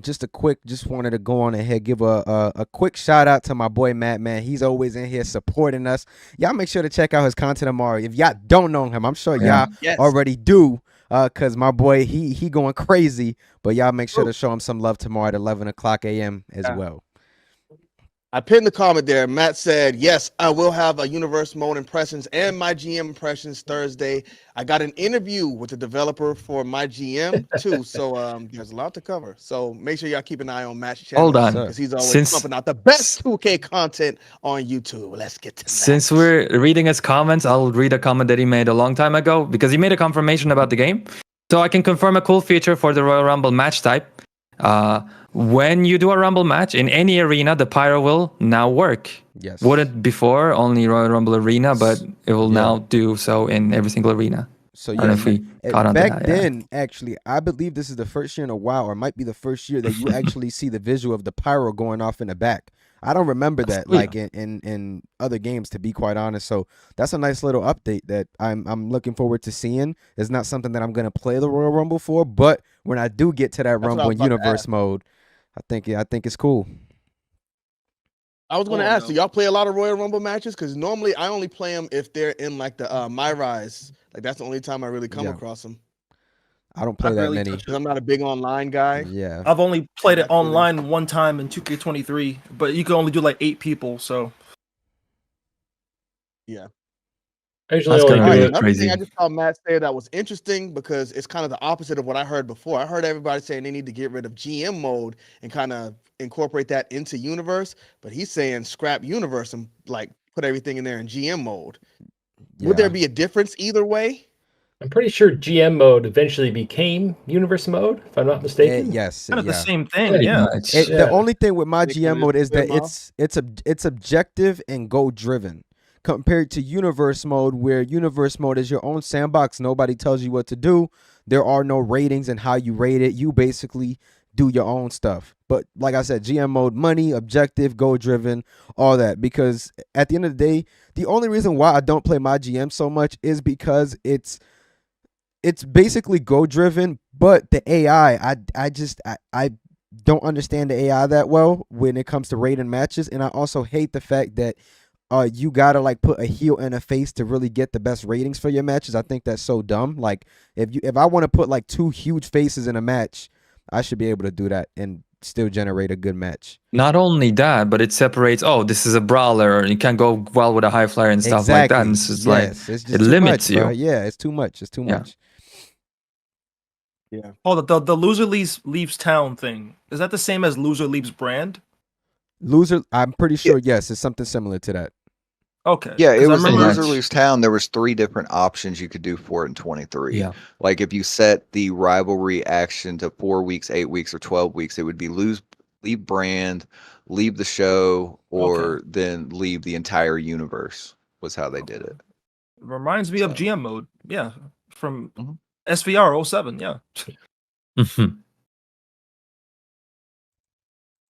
just wanted to go on ahead, give a quick shout out to my boy Matt, man. He's always in here supporting us. Y'all make sure to check out his content tomorrow. If y'all don't know him, I'm sure y'all already do. Cause my boy he going crazy. But y'all make sure to show him some love tomorrow at 11 o'clock a.m. as well. I pinned the comment there. Matt said, yes, I will have a universe mode impressions and my GM impressions Thursday. I got an interview with the developer for my GM too. So there's a lot to cover. So make sure y'all keep an eye on Matt's channel. Hold on. Because he's always pumping out the best 2K content on YouTube. Let's get to that. Since we're reading his comments, I'll read a comment that he made a long time ago because he made a confirmation about the game. So I can confirm a cool feature for the Royal Rumble match type. When you do a Rumble match in any arena, the pyro will now work. Yes. Wouldn't before, only Royal Rumble arena, but it will now do so in every single arena. So I don't know if we caught on to back that, then, actually, I believe this is the first year in a while, or it might be the first year that you actually see the visual of the pyro going off in the back. I don't remember that like in other games, to be quite honest. So that's a nice little update that I'm looking forward to seeing. It's not something that I'm gonna play the Royal Rumble for, but when I do get to that Rumble in universe mode, I think it's cool. I was going to ask, do y'all play a lot of Royal Rumble matches? Because normally I only play them if they're in like the MyRise. Like that's the only time I really come across them. I don't play that many. Because I'm not a big online guy. Yeah. I've only played it online one time in 2K23, but you can only do like 8 people. So yeah. I usually only do it. Another thing I just saw Matt say that was interesting because it's kind of the opposite of what I heard before. I heard everybody saying they need to get rid of GM mode and kind of incorporate that into universe, but he's saying scrap universe and like put everything in there in GM mode. Yeah. Would there be a difference either way? I'm pretty sure GM mode eventually became universe mode, if I'm not mistaken. Yes, kind of the same thing. Yeah. The only thing with my GM mode is that it's objective and goal driven, compared to universe mode, where universe mode is your own sandbox. Nobody tells you what to do. There are no ratings and how you rate it. You basically do your own stuff. But like I said, GM mode, money, objective, goal driven, all that. Because at the end of the day, the only reason why I don't play my GM so much is because it's basically goal driven, but the AI, I don't understand the AI that well when it comes to rating matches. And I also hate the fact that you gotta like put a heel and a face to really get the best ratings for your matches. I think that's so dumb. Like if I want to put like 2 huge faces in a match, I should be able to do that and still generate a good match. Not only that, but it separates. Oh, this is a brawler. You can't go well with a high flyer and stuff like that. And it's just it limits you. Yeah, it's too much. It's too much. Yeah. Oh, the loser leaves town thing. Is that the same as loser leaves brand? Loser, I'm pretty sure. Yes, it's something similar to that. Okay. Yeah, it was in Loser Leaves Town. There was 3 different options you could do for it in 23. Yeah. Like if you set the rivalry action to 4 weeks, 8 weeks, or 12 weeks, it would be leave brand, leave the show, or then leave the entire universe was how they did it. Reminds me of GM mode. Yeah. From SVR 07, yeah. Mhm.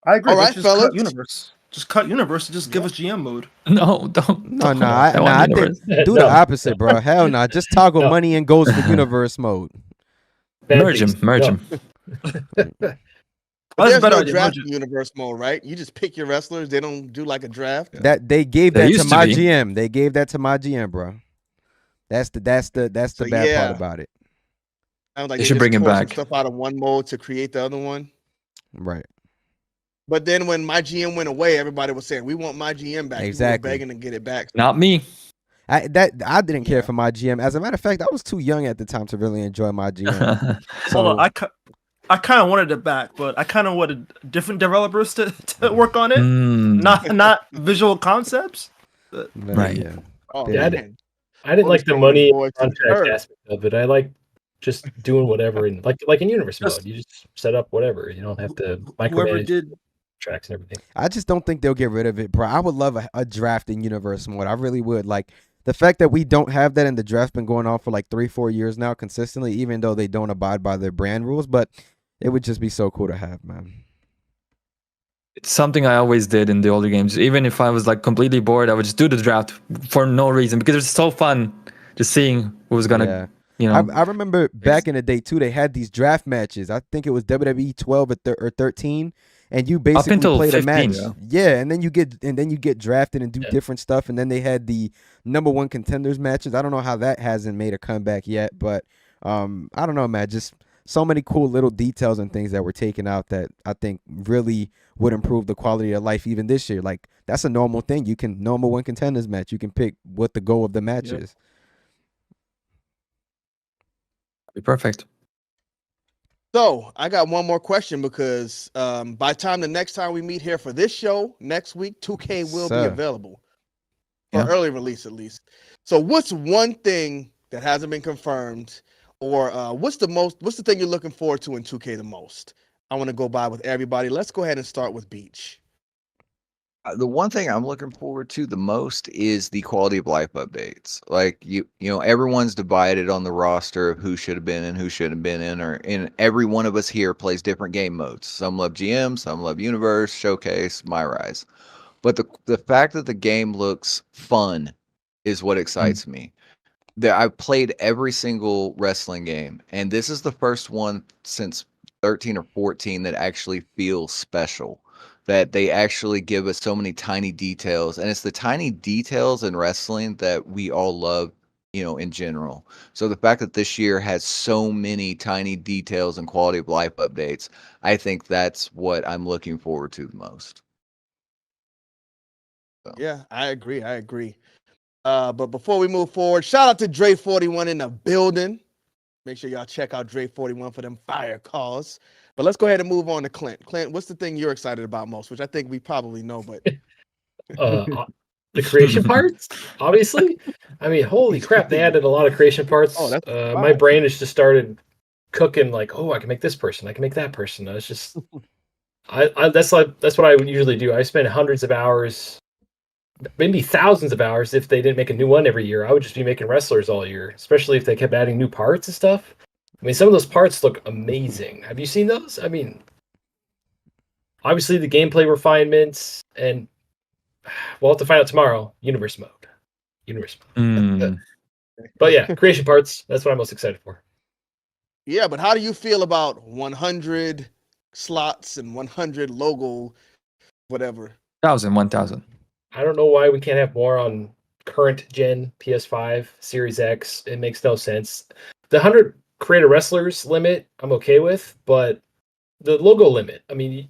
I agree. All They right, should just cut fellas. universe. Just cut universe and just give us GM mode. No, don't. No, No, I I want think universe. do the opposite, bro. Hell no. Just toggle No. money and goes for universe mode. Merge him, Beast. merge No. him. But That's a there's better no idea. draft Merge in universe mode, right? You just pick your wrestlers. They don't do like a draft. That they gave There that to used to my be. GM. They gave that to my GM, bro. That's the So, bad part yeah. about it. Sounds like They they should just bring it tore some back. stuff out of one mode to create the other one. Right. But then when my GM went away, everybody was saying, "We want my GM back." People Exactly. were begging to get it back. Not me. I didn't care Yeah. for my GM. As a matter of fact, I was too young at the time to really enjoy my GM. Hold on, So I kind of wanted it back, but I kind of wanted different developers to work on it, Mm, not visual concepts. but, Right. yeah. Oh Yeah, man, I didn't Well, like the throwing money boys to the contract curb. aspect of it. I like just doing whatever in like in universe Just- mode. You just set up whatever. You don't have to Whoever micromanage did tracks and everything. I just don't think they'll get rid of it, bro. I would love a draft in universe mode. I really would. Like the fact that we don't have that and the draft's been going on for like 3-4 years now consistently, even though they don't abide by their brand rules, but it would just be so cool to have, man. it's something I always did in the older games. Even if I was like completely bored, I would just do the draft for no reason because it's so fun just seeing who was gonna, Yeah. you know. I remember back in the day too, they had these draft matches. I think it was WWE 12 or 13, and you basically until played a 15, match. yeah. Yeah, and then you get drafted and do Yeah. different stuff. And then they had the number one contenders matches. I don't know how that hasn't made a comeback yet, but I don't know, man. Just so many cool little details and things that were taken out that I think really would improve the quality of life even this year. Like that's a normal thing. You can number one contenders match. You can pick what the goal of the match Yep. is. Be perfect. So I got one more question because by the next time we meet here for this show next week, 2K will be Sir. available for Yeah. early release at least. So what's one thing that hasn't been confirmed, or what's the thing you're looking forward to in 2K the most? I want to go by with everybody. Let's go ahead and start with Beach. The one thing I'm looking forward to the most is the quality of life updates. Like you know, everyone's divided on the roster of who should have been in, who shouldn't have been in, and every one of us here plays different game modes. Some love GM, some love Universe, Showcase, MyRise. But the fact that the game looks fun is what excites me. I've played every single wrestling game, and this is the first one since 13 or 14 that actually feels special. That they actually give us so many tiny details, and it's the tiny details in wrestling that we all love, you know, in general. So the fact that this year has so many tiny details and quality of life updates, I think that's what I'm looking forward to the most. So. Yeah, I agree. But before we move forward, shout out to Dre41 in the building. Make sure y'all check out Dre41 for them fire calls. But let's go ahead and move on to Clint. Clint, what's the thing you're excited about most? Which I think we probably know, but The creation parts, obviously. I mean, holy crap! They added a lot of creation parts. Oh, that's My fine. brain has just started cooking. Like, oh, I can make this person. I can make that person. It's just, that's what I would usually do. I spend hundreds of hours, maybe thousands of hours if they didn't make a new one every year. I would just be making wrestlers all year, especially if they kept adding new parts and stuff. I mean, some of those parts look amazing. Have you seen those? I mean, obviously the gameplay refinements, and we'll have to find out tomorrow. Universe mode. Mm. But yeah, creation parts. That's what I'm most excited for. Yeah, but how do you feel about 100 slots and 100 logo, whatever? 1,000. I don't know why we can't have more on current gen PS5, Series X. It makes no sense. The 100 creator wrestlers limit, I'm okay with, but the logo limit, I mean,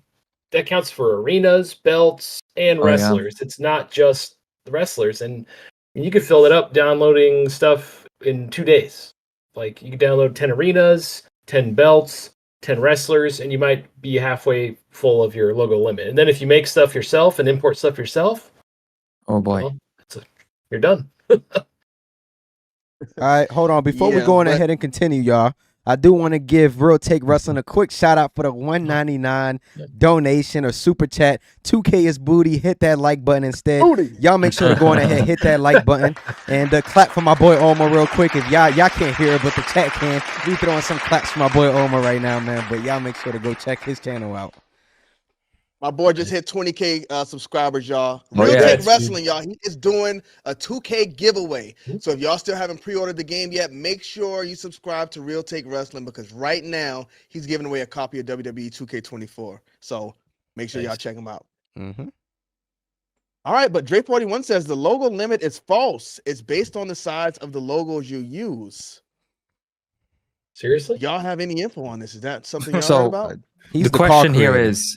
that counts for arenas, belts, and Oh, yeah. wrestlers. It's not just the wrestlers. And you could fill it up downloading stuff in 2 days. Like, you could download 10 arenas, 10 belts, 10 wrestlers, and you might be halfway full of your logo limit. And then if you make stuff yourself and import stuff yourself, Oh boy. well, you're done. All right, hold on. Before we Yeah, go on but- ahead and continue, y'all, I do want to give Real Take Wrestling a quick shout out for the $1.99 donation or super chat. 2K is booty. Hit that like button instead. Booty. Y'all make sure to go on ahead, hit that like button, and clap for my boy Omar real quick. If y'all can't hear it, but the chat can. We throwing some claps for my boy Omar right now, man. But y'all make sure to go check his channel out. My boy just hit 20K subscribers, y'all. Oh, Real yeah. Take Wrestling, y'all. He is doing a 2K giveaway. So if y'all still haven't pre-ordered the game yet, make sure you subscribe to Real Take Wrestling because right now he's giving away a copy of WWE 2K24. So make sure y'all check him out. Mm-hmm. All right, but Dre41 says the logo limit is false. It's based on the size of the logos you use. Seriously? Y'all have any info on this? Is that something y'all So, heard about? He's the the question here creator. is,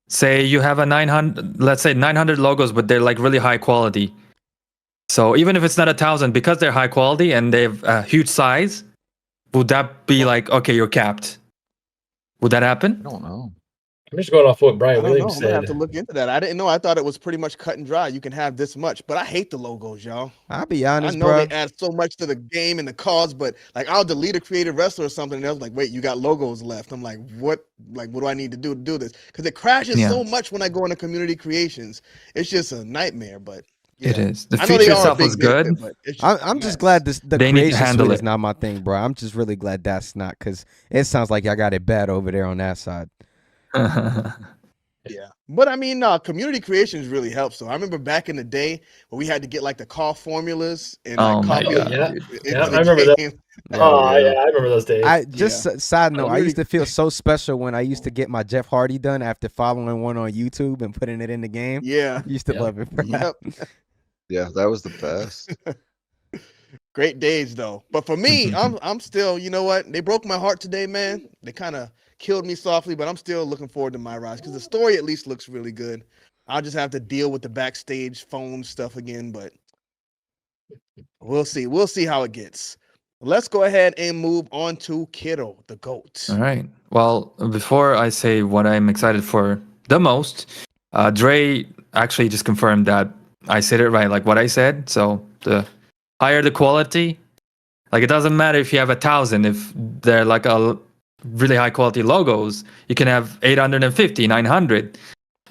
say you have a 900, let's say 900 logos, but they're like really high quality. So even if it's not 1,000, because they're high quality and they have a huge size, would that be like, okay, you're capped? Would that happen? I don't know. I'm just going off what I Bryan don't know. Williams I'm gonna have said. to look into that. I didn't know. I thought it was pretty much cut and dry. You can have this much, but I hate the logos, y'all. I'll be I honest, know bro. they add so much to the game and the cause, but like I'll delete a creative wrestler or something, and I was like, wait, you got logos left. I'm like, what? Like, what do I need to do this? Because it crashes Yeah. so much when I go into community creations. It's just a nightmare. But yeah. It is. The I know feature they are a itself big was good. benefit, but it's just I'm a just mess. glad the They need to creation handle suite it. is not my thing, bro. I'm just really glad that's not, because it sounds like y'all got it bad over there on that side. Yeah, but I mean, community creations really helps. So I remember back in the day where we had to get like the call formulas and like Oh my copy God, it Yeah. into Yeah, the I remember that. game. Oh, yeah, I remember those days. I just side note, I used Community- to feel so special when I used to get my Jeff Hardy done after following one on YouTube and putting it in the game. Yeah. I used to Yeah. love it, bro. Yep. Yeah, that was the best. Great days though. But for me, I'm still, you know what? They broke my heart today, man. They kind of killed me softly, but I'm still looking forward to MyRise because the story at least looks really good. I'll just have to deal with the backstage phone stuff again, but we'll see. We'll see how it gets. Let's go ahead and move on to Kero, the GOAT. All right. Well, before I say what I'm excited for the most, Dre actually just confirmed that I said it right, like what I said. So the higher the quality, like it doesn't matter if you have 1,000, if they're like a really high quality logos, you can have 850, 900,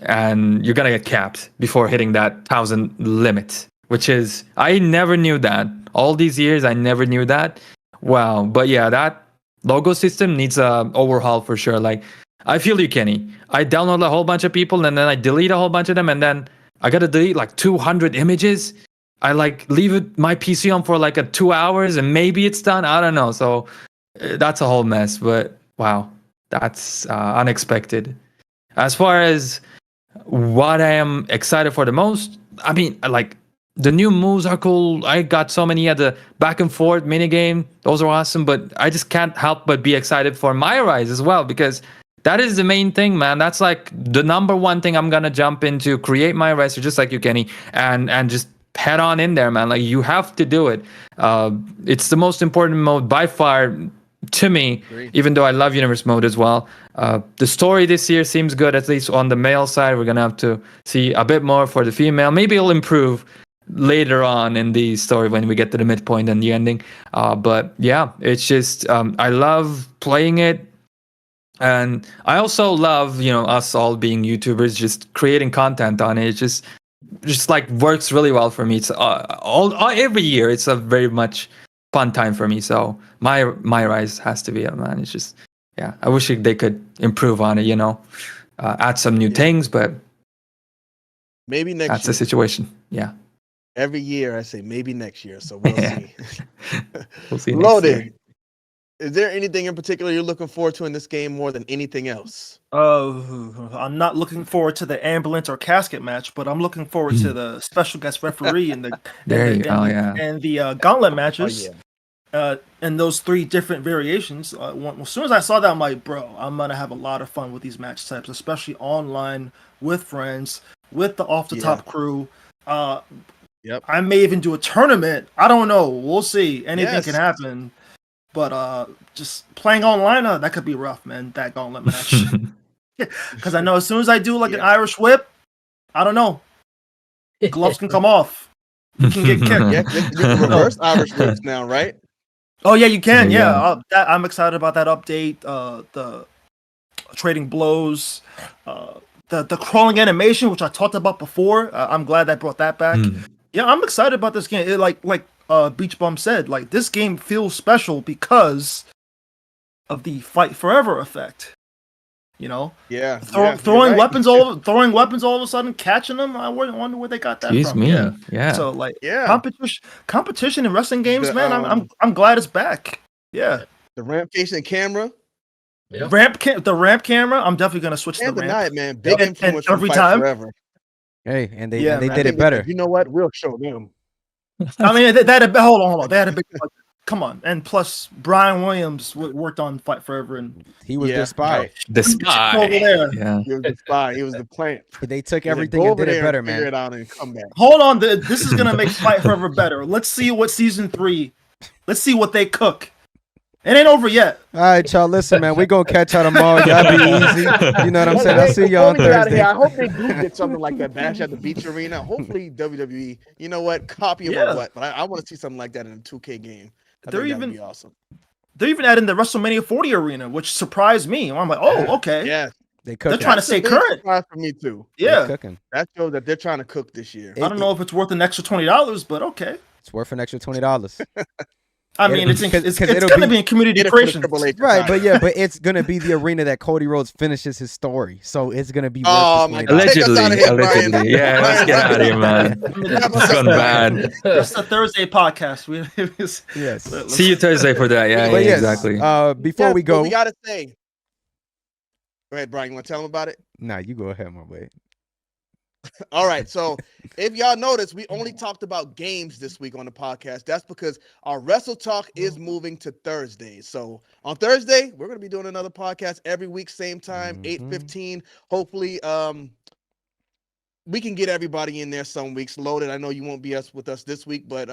and you're gonna get capped before hitting that 1,000 limit, which is, I never knew that. All these years, I never knew that. Wow. But yeah, that logo system needs a overhaul for sure. Like, I feel you, Kenny. I download a whole bunch of people and then I delete a whole bunch of them, and then I gotta delete like 200 images. I like leave it my PC on for like 2 hours and maybe it's done. I don't know. So that's a whole mess. But wow, that's unexpected. As far as what I am excited for the most, I mean, like, the new moves are cool. I got so many at the back and forth mini game. Those are awesome. But I just can't help but be excited for MyRise as well, because that is the main thing, man. That's like the number one thing I'm gonna jump into. Create MyRise, just like you, Kenny, and just head on in there, man. Like, you have to do it. It's the most important mode by far to me, even though I love Universe mode as well. The story this year seems good, at least on the male side. We're gonna have to see a bit more for the female. Maybe it'll improve later on in the story when we get to the midpoint and the ending. But yeah, it's just I love playing it. And I also love, us all being YouTubers, just creating content on it. It just like works really well for me. It's every year. It's a very much fun time for me. So MyRise has to be it, man. It's just, yeah. I wish they could improve on it. Add some new things, but maybe next that's year. the situation. Yeah. Every year I say maybe next year. So we'll see. We'll see next year. Loaded. Is there anything in particular you're looking forward to in this game more than anything else? I'm not looking forward to the ambulance or casket match, but I'm looking forward to the special guest referee and the gauntlet matches. And those 3 different variations. As soon as I saw that, I'm like, bro, I'm gonna have a lot of fun with these match types, especially online with friends, with the off the top crew. Yep. I may even do a tournament. I don't know. We'll see. Anything can happen. But just playing online, that could be rough, man. That gauntlet match. Because I know as soon as I do like an Irish whip, I don't know. Gloves can come off. You can get kicked. Yeah, you can reverse Irish whips now, right? Oh yeah, you can. Yeah. I'm excited about that update. The trading blows, the crawling animation, which I talked about before. I'm glad they brought that back. Mm. Yeah, I'm excited about this game. It, like Beach Bum said, like this game feels special because of the fight forever effect. You know, Yeah. throwing weapons all of a sudden, catching them. I wonder where they got that Excuse from. me. Yeah. So like Yeah. competition in wrestling games, The, man. I'm glad it's back. Yeah. The ramp facing camera. Yeah. The ramp camera. I'm definitely gonna switch Can't the ramp. deny it, man. Big And influence from every Fight time. Forever. Hey, and they Yeah, they man. did it better. You know what? We'll show them. I mean, they had a hold on. They had a big. Come on, and plus Brian Williams worked on Fight Forever, and He was the spy. right. The over spy. there. Yeah. He was the spy. He was the plant. They took He said, everything "Go and over did it there better, and figure man. it out and come back." Hold on, this is gonna make Fight Forever better. Let's see what season 3. Let's see what they cook. It ain't over yet. All right, y'all. Listen, man. We gonna catch y'all tomorrow. Y'all be easy. You know what I'm saying? I'll see y'all on Before we get out of Thursday. here, I hope they do get something like that Bash at the Beach Arena. Hopefully WWE, you know what, copy them Yeah. or what? But I want to see something like that in a 2K game. I They're think that'd even- be awesome. They're even adding the WrestleMania 40 arena, which surprised me. I'm like, oh, okay. Yeah, They They're cooking. trying to that's a stay big current. surprise for me too. They Yeah. cooking. That shows that they're trying to cook this year. I don't know if it's worth an extra $20, but okay. It's worth an extra $20. I mean, it's Because it'll gonna be- be in community Get it for the creation. Triple H Right, title. but yeah, but it's gonna be the arena that Cody Rhodes finishes his story, so it's gonna be worth Oh, the my $20. God. Take us Allegedly. outta here, Brian. Allegedly. Yeah. Let's get out of here, man. It's gone bad. That's the Thursday podcast. Yes. See you Thursday for that. Yeah. But Yeah. yes, Exactly. Before Yes, we but go, we gotta say. Go ahead, Brian. You want to tell them about it? nah, you go ahead, my boy. All right. So if y'all notice, we only talked about games this week on the podcast. That's because our Wrestle Talk is moving to Thursdays. So on Thursday, we're gonna be doing another podcast every week, same time, Mhm. 8:15. Hopefully, we can get everybody in there some weeks loaded. I know you won't be with us this week, but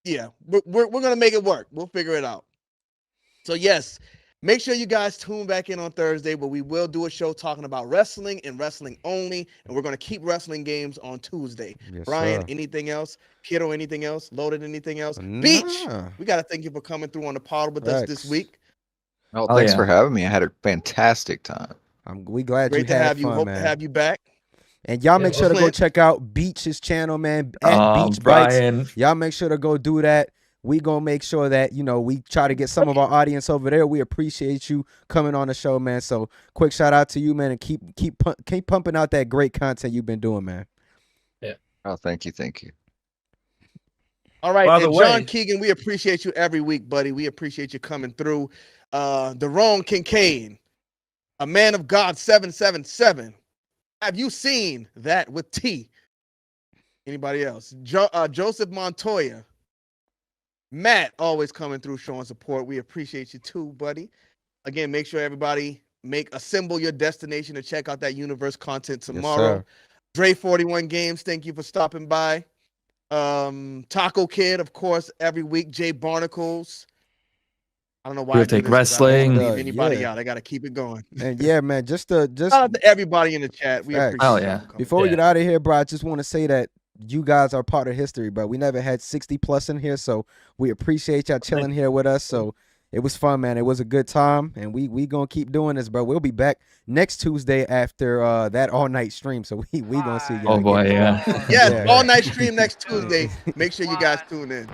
yeah, we're gonna make it work. We'll figure it out. So yes, make sure you guys tune back in on Thursday, where we will do a show talking about wrestling and wrestling only, and we're gonna keep wrestling games on Tuesday. Yes, Brian, sir. anything else? Kero, anything else? Loaded, anything else? Beach, Nah. we gotta thank you for coming through on the pod with us this Facts. week. Oh, Oh, thanks yeah. for having me. I had a fantastic time. We glad Great you to had have you. fun, Hope man. to have you back. And y'all Yeah, make sure to go Clint. check out Beach's channel, man. At Oh, Beach Bites. Brian. Y'all make sure to go do that. We gonna make sure that we try to get some of our audience over there. We appreciate you coming on the show, man. So quick shout out to you, man, and keep pumping out that great content you've been doing, man. Oh, thank you. Thank you. All right, By the and John way- Keegan, we appreciate you every week, buddy. We appreciate you coming through. Deron Kincaid, a man of God 777. Have you seen that with T? Anybody else? Joseph Montoya. Matt, always coming through showing support. We appreciate you too, buddy. Again, make sure everybody assemble your destination to check out that universe content tomorrow. sir. Dre 41 Games, thank you for stopping by. Taco Kid, of course, every week. Jay Barnacles. I don't know why. We'll I do Take this 'cause I don't Wrestling. wanna leave anybody Yeah. out. I gotta keep it going. And yeah, man, just Shout out to everybody in the chat. We Facts. appreciate Oh, y'all yeah. for coming. before we Yeah. get out of here, bro, I just want to say that you guys are part of history, bro. We never had 60 plus in here, so we appreciate y'all chilling here with us. So it was fun, man. It was a good time, and we gonna keep doing this, bro. We'll be back next Tuesday after that all night stream. So we gonna see y'all. Oh boy. again. Yeah. Yes, Yeah. all night stream next Tuesday. Make sure you guys tune in.